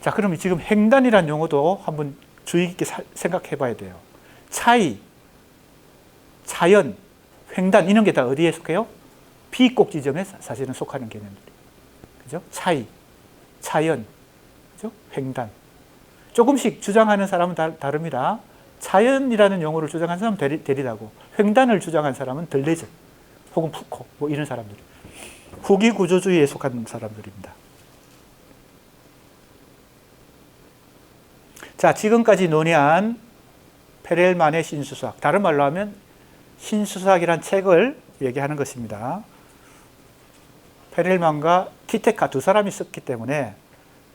자, 그러면 지금 횡단이라는 용어도 한번 주의 깊게 생각해 봐야 돼요. 차이, 차연, 횡단 이런 게 다 어디에 속해요? B 꼭 지점에 사실은 속하는 개념들이. 그죠? 차이, 차연, 그죠? 횡단. 조금씩 주장하는 사람은 다릅니다. 차연이라는 용어를 주장한 사람은 데리다고, 횡단을 주장한 사람은 들레즈 혹은 푸코 뭐 이런 사람들. 후기 구조주의에 속한 사람들입니다. 자, 지금까지 논의한 페렐만의 신수사학, 다른 말로 하면 신수사학이란 책을 얘기하는 것입니다. 페렐만과 티테카 두 사람이 썼기 때문에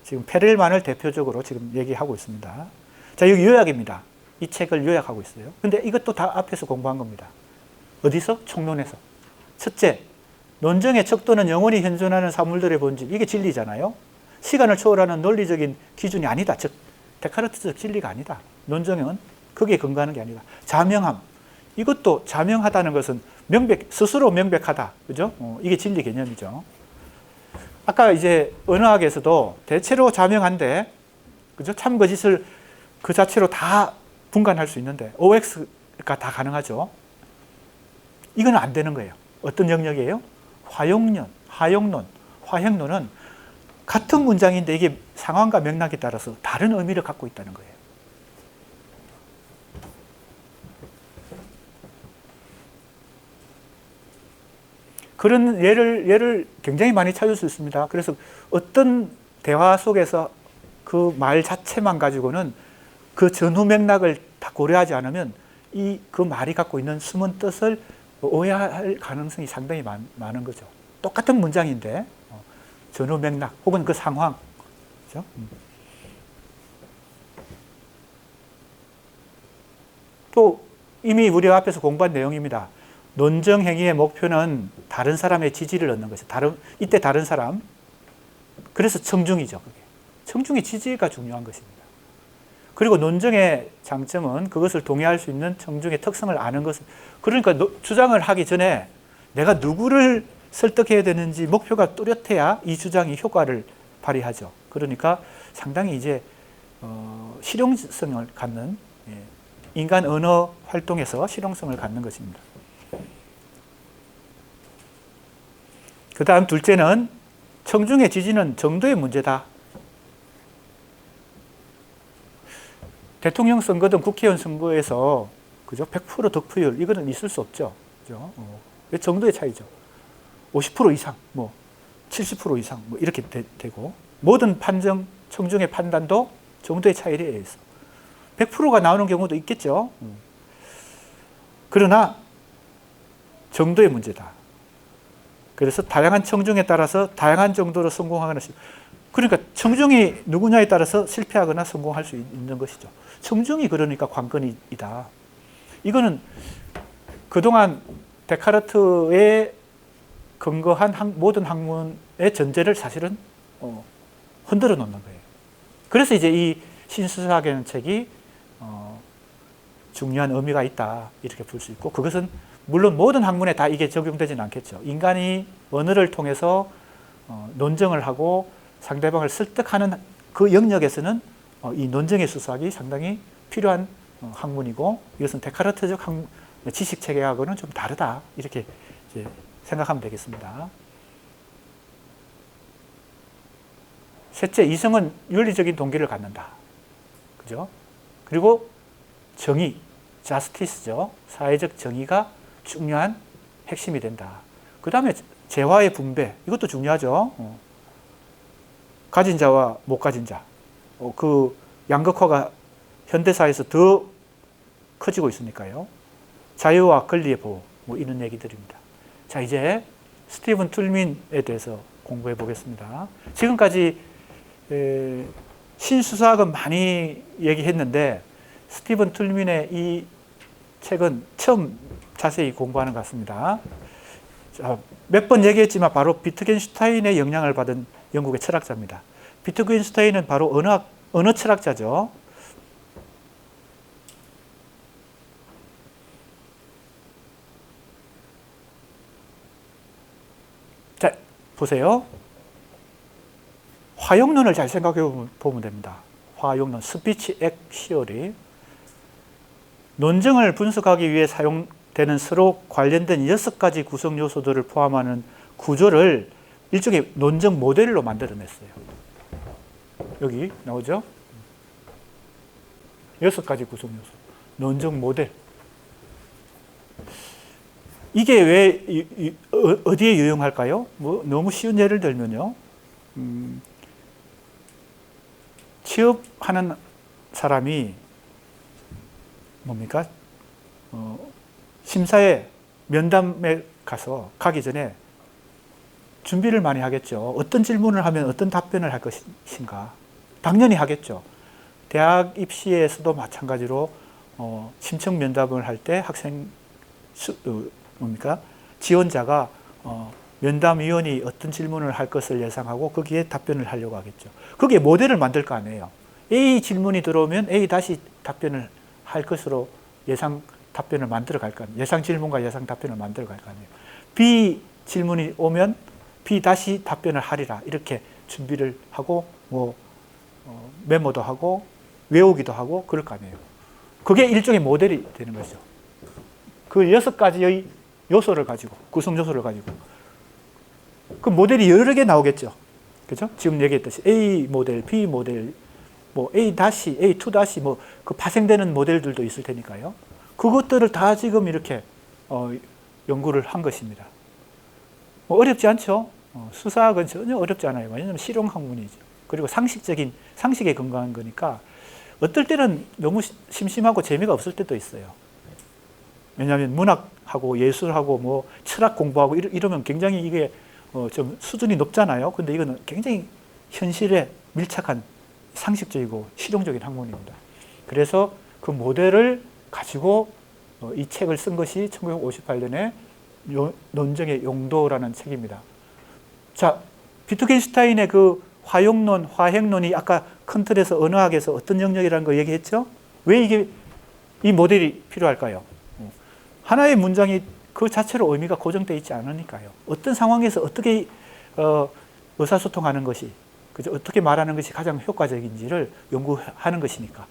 지금 페렐만을 대표적으로 지금 얘기하고 있습니다. 자, 여기 요약입니다. 이 책을 요약하고 있어요. 근데 이것도 다 앞에서 공부한 겁니다. 어디서? 총론에서. 첫째, 논정의 척도는 영원히 현존하는 사물들의 본질. 이게 진리잖아요. 시간을 초월하는 논리적인 기준이 아니다. 즉 데카르트적 진리가 아니다. 논정은 거기에 근거하는 게 아니다. 자명함. 이것도 자명하다는 것은 스스로 명백하다. 그죠? 이게 진리 개념이죠. 아까 이제 언어학에서도 대체로 자명한데, 그죠? 참 거짓을 그 자체로 다 분간할 수 있는데, OX가 다 가능하죠. 이건 안 되는 거예요. 어떤 영역이에요? 하용론, 화형론은 같은 문장인데 이게 상황과 맥락에 따라서 다른 의미를 갖고 있다는 거예요. 그런 예를 굉장히 많이 찾을 수 있습니다. 그래서 어떤 대화 속에서 그 말 자체만 가지고는 그 전후 맥락을 다 고려하지 않으면 그 말이 갖고 있는 숨은 뜻을 오해할 가능성이 상당히 많은 거죠. 똑같은 문장인데 전후 맥락 혹은 그 상황, 그렇죠? 또 이미 우리가 앞에서 공부한 내용입니다. 논정 행위의 목표는 다른 사람의 지지를 얻는 것이죠. 이때 다른 사람, 그래서 청중이죠. 그게. 청중의 지지가 중요한 것입니다. 그리고 논정의 장점은 그것을 동의할 수 있는 청중의 특성을 아는 것을, 그러니까 주장을 하기 전에 내가 누구를 설득해야 되는지 목표가 뚜렷해야 이 주장이 효과를 발휘하죠. 그러니까 상당히 이제 실용성을 갖는, 인간 언어 활동에서 실용성을 갖는 것입니다. 그 다음 둘째는 청중의 지지는 정도의 문제다. 대통령 선거든 국회의원 선거에서 그죠? 100% 득표율 이거는 있을 수 없죠. 그죠? 정도의 차이죠. 50% 이상, 70% 이상 이렇게 되고 모든 판정, 청중의 판단도 정도의 차이에 의해서 100%가 나오는 경우도 있겠죠. 그러나 정도의 문제다. 그래서 다양한 청중에 따라서 다양한 정도로 성공하거나, 그러니까 청중이 누구냐에 따라서 실패하거나 성공할 수 있는 것이죠. 청중이 그러니까 관건이다. 이거는 그동안 데카르트에 근거한 모든 학문의 전제를 사실은 흔들어 놓는 거예요. 그래서 이제 이 신수사학이라는 책이 중요한 의미가 있다 이렇게 볼 수 있고, 그것은 물론 모든 학문에 다 이게 적용되지는 않겠죠. 인간이 언어를 통해서 논정을 하고 상대방을 설득하는 그 영역에서는 이 논정의 수사학이 상당히 필요한 학문이고, 이것은 데카르트적 지식 체계하고는 좀 다르다 이렇게 이제 생각하면 되겠습니다. 셋째, 이성은 윤리적인 동기를 갖는다. 그죠? 그리고 정의, 자스티스죠. 사회적 정의가 중요한 핵심이 된다. 그 다음에 재화의 분배, 이것도 중요하죠. 가진 자와 못 가진 자, 그 양극화가 현대사회에서 더 커지고 있으니까요. 자유와 권리의 보호, 이런 얘기들입니다. 자, 이제 스티븐 툴민에 대해서 공부해 보겠습니다. 지금까지 신수사학은 많이 얘기했는데 스티븐 툴민의 이 책은 처음 자세히 공부하는 것 같습니다. 몇 번 얘기했지만 바로 비트겐슈타인의 영향을 받은 영국의 철학자입니다. 비트겐슈타인은 바로 언어 철학자죠. 자, 보세요. 화용론을 잘 생각해 보면 됩니다. 화용론, 스피치 액 시어리. 논정을 분석하기 위해 사용되는 서로 관련된 6가지 구성 요소들을 포함하는 구조를 일종의 논정 모델로 만들어냈어요. 여기 나오죠? 6가지 구성 요소. 논정 모델. 이게 왜 어디에 유용할까요? 너무 쉬운 예를 들면요. 취업하는 사람이 뭡니까? 심사에 면담에 가기 전에 준비를 많이 하겠죠. 어떤 질문을 하면 어떤 답변을 할 것인가. 당연히 하겠죠. 대학 입시에서도 마찬가지로 신청 면담을 할 때 학생 지원자가 면담위원이 어떤 질문을 할 것을 예상하고 거기에 답변을 하려고 하겠죠. 거기에 모델을 만들 거 아니에요. A 질문이 들어오면 A 다시 답변을 할 것으로 예상 답변을 만들어 갈 거 아니에요. 예상 질문과 예상 답변을 만들어 갈 거 아니에요. B 질문이 오면 B 다시 답변을 하리라. 이렇게 준비를 하고 메모도 하고 외우기도 하고 그럴 거 아니에요. 그게 일종의 모델이 되는 거죠. 그 6가지의 요소를 가지고, 구성 요소를 가지고 그 모델이 여러 개 나오겠죠. 그죠? 지금 얘기했듯이 A 모델, B 모델, A 다시, A2 다시 그 파생되는 모델들도 있을 테니까요. 그것들을 다 지금 이렇게 연구를 한 것입니다. 어렵지 않죠? 수사학은 전혀 어렵지 않아요. 왜냐하면 실용 학문이죠. 그리고 상식에 근거한 거니까 어떨 때는 너무 심심하고 재미가 없을 때도 있어요. 왜냐하면 문학하고 예술하고 뭐 철학 공부하고 이러면 굉장히 이게 좀 수준이 높잖아요. 근데 이거는 굉장히 현실에 밀착한 상식적이고 실용적인 학문입니다. 그래서 그 모델을 가지고 이 책을 쓴 것이 1958년에 논정의 용도라는 책입니다. 자, 비트겐슈타인의 그 화용론, 화행론이 아까 큰 틀에서 언어학에서 어떤 영역이라는 거 얘기했죠? 왜 이게 이 모델이 필요할까요? 하나의 문장이 그 자체로 의미가 고정되어 있지 않으니까요. 어떤 상황에서 어떻게 의사소통하는 것이, 그죠? 어떻게 말하는 것이 가장 효과적인지를 연구하는 것이니까.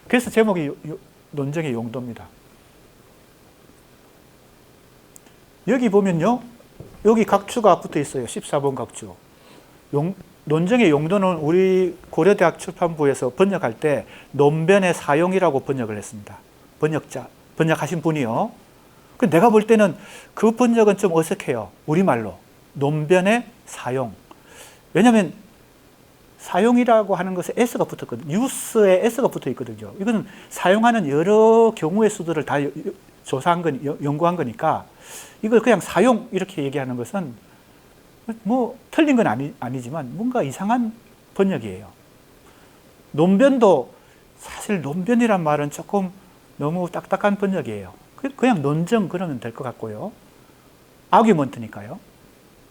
그래서 제목이 논정의 용도입니다. 여기 보면요, 여기 각주가 붙어 있어요. 14번 각주. 논정의 용도는 우리 고려대학 출판부에서 번역할 때 논변의 사용이라고 번역을 했습니다. 번역하신 분이요. 내가 볼 때는 그 번역은 좀 어색해요. 우리말로. 논변의 사용. 왜냐하면 사용이라고 하는 것에 S가 붙었거든요. 유스에 S가 붙어 있거든요. 이거는 사용하는 여러 경우의 수들을 다 연구한 거니까 이걸 그냥 사용 이렇게 얘기하는 것은 뭐 틀린 건 아니지만 뭔가 이상한 번역이에요. 논변도 사실 논변이란 말은 조금 너무 딱딱한 번역이에요. 그냥 논정 그러면 될 것 같고요. 아규먼트니까요.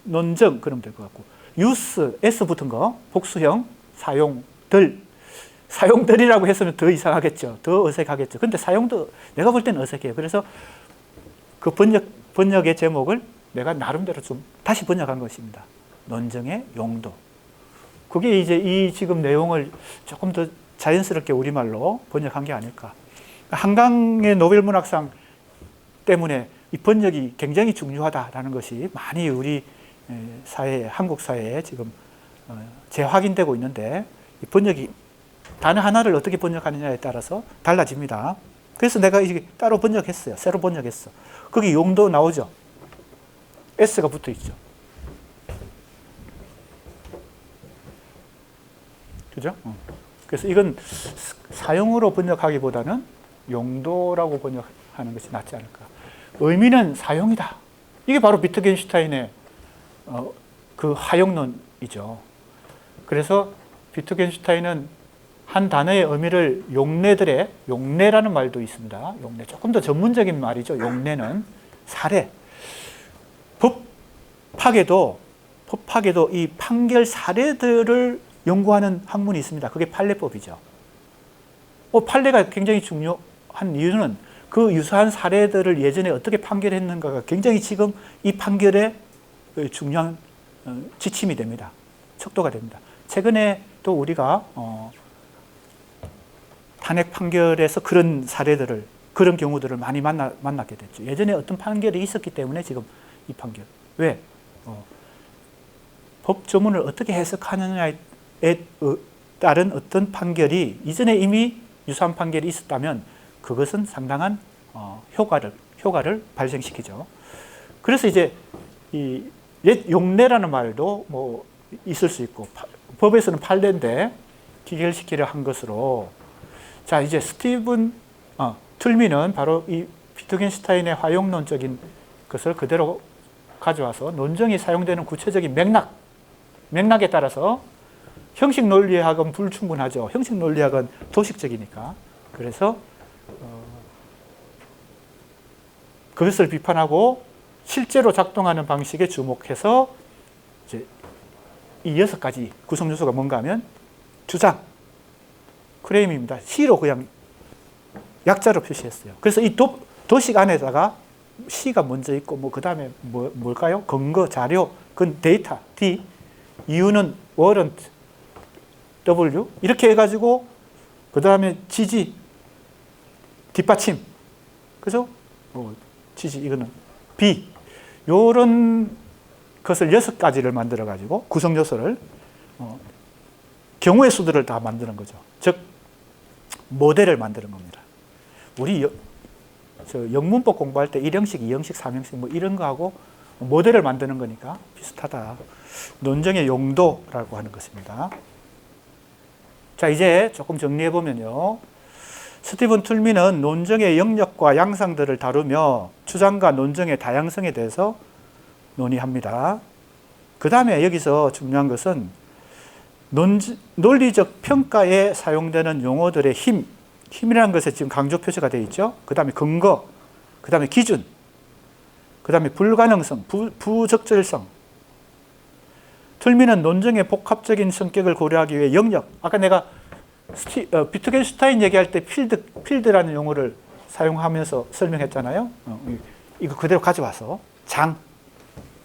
논정 그러면 될 것 같고. 유스, S 붙은 거, 복수형, 사용들. 사용들이라고 했으면 더 이상하겠죠. 더 어색하겠죠. 근데 사용도 내가 볼 때는 어색해요. 그래서 그 번역의 제목을 내가 나름대로 좀 다시 번역한 것입니다. 논정의 용도. 그게 이제 이 지금 내용을 조금 더 자연스럽게 우리말로 번역한 게 아닐까. 한강의 노벨문학상 때문에 이 번역이 굉장히 중요하다라는 것이 많이 우리 사회에, 한국 사회에 지금 재확인되고 있는데 이 번역이 단어 하나를 어떻게 번역하느냐에 따라서 달라집니다. 그래서 내가 이게 따로 번역했어요. 새로 번역했어. 거기 용도 나오죠. S가 붙어 있죠. 그죠? 그래서 이건 사용으로 번역하기보다는 용도라고 번역하는 것이 낫지 않을까. 의미는 사용이다. 이게 바로 비트겐슈타인의 그 화용론이죠. 그래서 비트겐슈타인은 한 단어의 의미를 용례라는 말도 있습니다. 용례. 조금 더 전문적인 말이죠. 용례는 사례. 법학에도 이 판결 사례들을 연구하는 학문이 있습니다. 그게 판례법이죠. 판례가 굉장히 중요한 이유는 그 유사한 사례들을 예전에 어떻게 판결했는가가 굉장히 지금 이 판결의 중요한 지침이 됩니다. 척도가 됩니다. 최근에 또 우리가 탄핵 판결에서 그런 사례들을, 그런 경우들을 많이 만났게 됐죠. 예전에 어떤 판결이 있었기 때문에 지금 이 판결. 왜? 법 조문을 어떻게 해석하느냐에 따른 어떤 판결이 이전에 이미 유사한 판결이 있었다면 그것은 상당한 효과를 발생시키죠. 그래서 이제 이 옛 용례라는 말도 뭐 있을 수 있고 법에서는 판례인데 기결시키려 한 것으로 자 이제 틀미는 바로 이 비트겐슈타인의 화용론적인 것을 그대로 가져와서 논정이 사용되는 구체적인 맥락에 따라서 형식 논리학은 불충분하죠. 형식 논리학은 도식적이니까. 그래서 그것을 비판하고 실제로 작동하는 방식에 주목해서 이제 이 6가지 구성 요소가 뭔가 하면 주장, 크레임입니다. C로 그냥 약자로 표시했어요. 그래서 이 도식 안에다가 C가 먼저 있고 그 다음에 뭘까요? 근거, 자료, 그건 데이터, D, 이유는 워런트, W 이렇게 해가지고 그 다음에 지지, 뒷받침, 그죠? 지지 이거는 B 요런 것을 6가지를 만들어 가지고 구성 요소를 경우의 수들을 다 만드는 거죠. 즉 모델을 만드는 겁니다. 우리 영문법 공부할 때 1형식, 2형식, 3형식 뭐 이런 거하고 모델을 만드는 거니까 비슷하다. 논정의 용도라고 하는 것입니다. 자, 이제 조금 정리해 보면요. 스티븐 툴미는 논증의 영역과 양상들을 다루며 주장과 논증의 다양성에 대해서 논의합니다. 그 다음에 여기서 중요한 것은 논리적 평가에 사용되는 용어들의 힘이라는 것에 지금 강조 표시가 되어 있죠. 그 다음에 근거, 그 다음에 기준, 그 다음에 불가능성, 부적절성. 툴미는 논증의 복합적인 성격을 고려하기 위해 영역, 아까 내가 비트겐슈타인 얘기할 때 필드라는 용어를 사용하면서 설명했잖아요. 이거 그대로 가져와서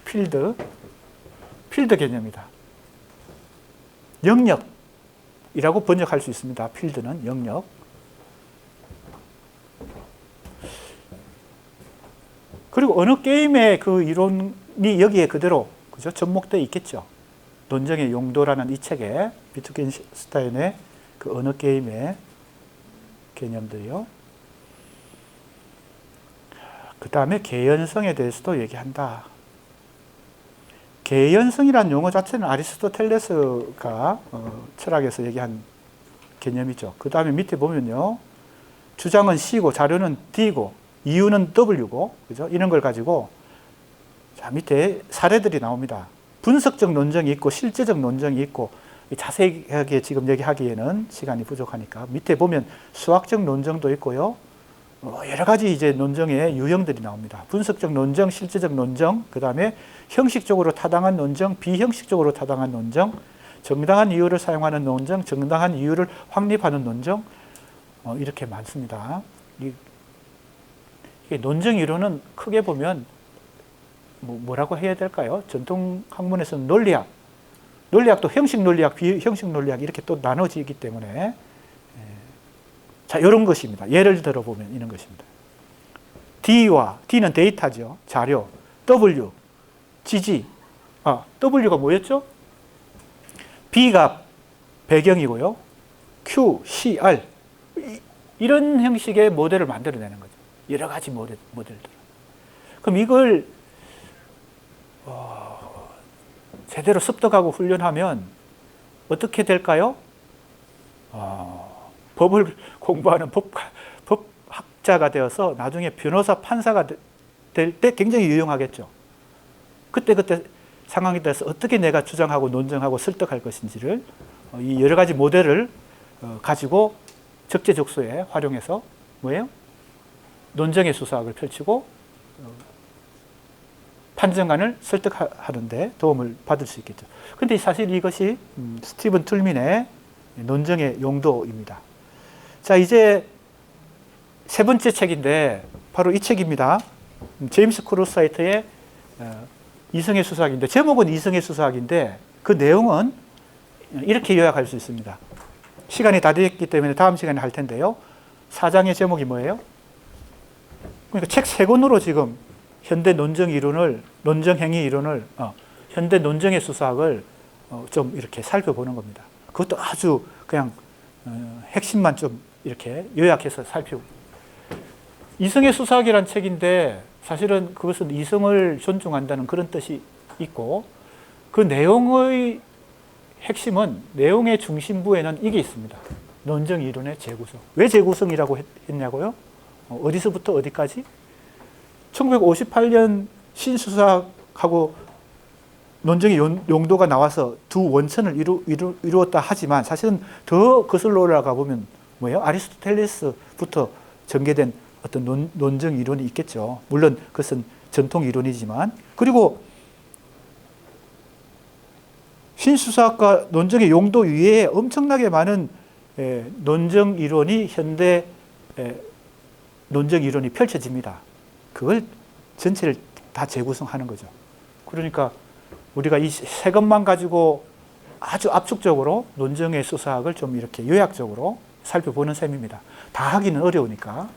필드 개념이다. 영역이라고 번역할 수 있습니다. 필드는 영역. 그리고 어느 게임의 그 이론이 여기에 그대로 그죠? 접목되어 있겠죠. 논증의 용도라는 이 책에 비트겐슈타인의 그 어느 게임의 개념들이요. 그 다음에 개연성에 대해서도 얘기한다. 개연성이라는 용어 자체는 아리스토텔레스가 철학에서 얘기한 개념이죠. 그 다음에 밑에 보면요. 주장은 C고 자료는 D고 이유는 W고 그죠? 이런 걸 가지고 자, 밑에 사례들이 나옵니다. 분석적 논증이 있고 실제적 논증이 있고 자세하게 지금 얘기하기에는 시간이 부족하니까 밑에 보면 수학적 논증도 있고요. 여러 가지 이제 논증의 유형들이 나옵니다. 분석적 논증, 실제적 논증, 그 다음에 형식적으로 타당한 논증, 비형식적으로 타당한 논증, 정당한 이유를 사용하는 논증, 정당한 이유를 확립하는 논증, 이렇게 많습니다. 이게 논증 이론은 크게 보면 뭐라고 해야 될까요? 전통 학문에서는 논리학도 형식 논리학, 비형식 논리학 이렇게 또 나눠지기 때문에 자, 이런 것입니다. 예를 들어보면 이런 것입니다. D는 데이터죠. 자료. W, 지지. W가 뭐였죠? B가 배경이고요. Q, C, R. 이런 형식의 모델을 만들어내는 거죠. 여러 가지 모델들. 그럼 이걸 제대로 습득하고 훈련하면 어떻게 될까요? 법을 공부하는 법학자가 되어서 나중에 변호사, 판사가 될 때 굉장히 유용하겠죠. 그때 상황에 대해서 어떻게 내가 주장하고 논증하고 설득할 것인지를 이 여러 가지 모델을 가지고 적재적소에 활용해서 뭐예요? 논증의 수사학을 펼치고 판정관을 설득하는 데 도움을 받을 수 있겠죠. 그런데 사실 이것이 스티븐 툴민의 논증의 용도입니다. 자, 이제 세 번째 책인데 바로 이 책입니다. 제임스 크로사이트의 이성의 수사학인데 제목은 이성의 수사학인데 그 내용은 이렇게 요약할 수 있습니다. 시간이 다 됐기 때문에 다음 시간에 할 텐데요. 4장의 제목이 뭐예요? 그러니까 책 3권으로 지금 현대 논증 이론을, 논증 행위 이론을, 현대 논증의 수사학을 좀 이렇게 살펴보는 겁니다. 그것도 아주 그냥 핵심만 좀 이렇게 요약해서 살피고. 이성의 수사학이란 책인데 사실은 그것은 이성을 존중한다는 그런 뜻이 있고 그 내용의 핵심은 내용의 중심부에는 이게 있습니다. 논증 이론의 재구성. 왜 재구성이라고 했냐고요? 어디서부터 어디까지? 1958년 신수사학하고 논증의 용도가 나와서 두 원천을 이루었다 하지만 사실은 더 거슬러 올라가 보면 뭐예요? 아리스토텔레스부터 전개된 어떤 논증 이론이 있겠죠. 물론 그것은 전통 이론이지만 그리고 신수사학과 논증의 용도 위에 엄청나게 많은 논증 이론이 현대 논증 이론이 펼쳐집니다. 그걸 전체를 다 재구성하는 거죠. 그러니까 우리가 이 세 것만 가지고 아주 압축적으로 논증의 수사학을 좀 이렇게 요약적으로 살펴보는 셈입니다. 다 하기는 어려우니까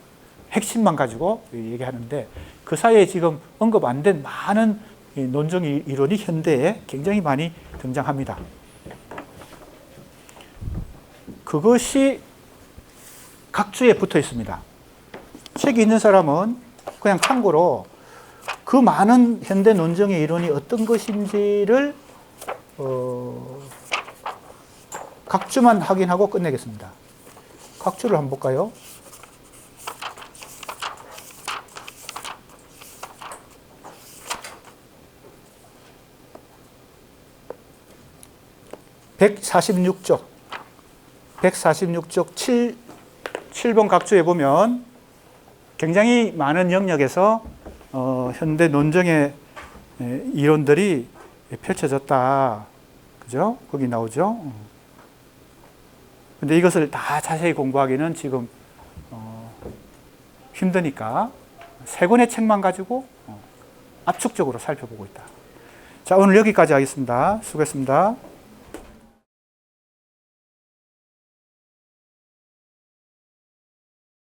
핵심만 가지고 얘기하는데 그 사이에 지금 언급 안 된 많은 논증 이론이 현대에 굉장히 많이 등장합니다. 그것이 각주에 붙어 있습니다. 책이 있는 사람은 그냥 참고로 그 많은 현대 논증의 이론이 어떤 것인지를 각주만 확인하고 끝내겠습니다. 각주를 한번 볼까요? (146쪽) 146쪽 7번 각주에 보면 굉장히 많은 영역에서 현대 논정의 이론들이 펼쳐졌다. 그죠? 거기 나오죠? 근데 이것을 다 자세히 공부하기는 지금 힘드니까 세 권의 책만 가지고 압축적으로 살펴보고 있다. 자, 오늘 여기까지 하겠습니다. 수고했습니다.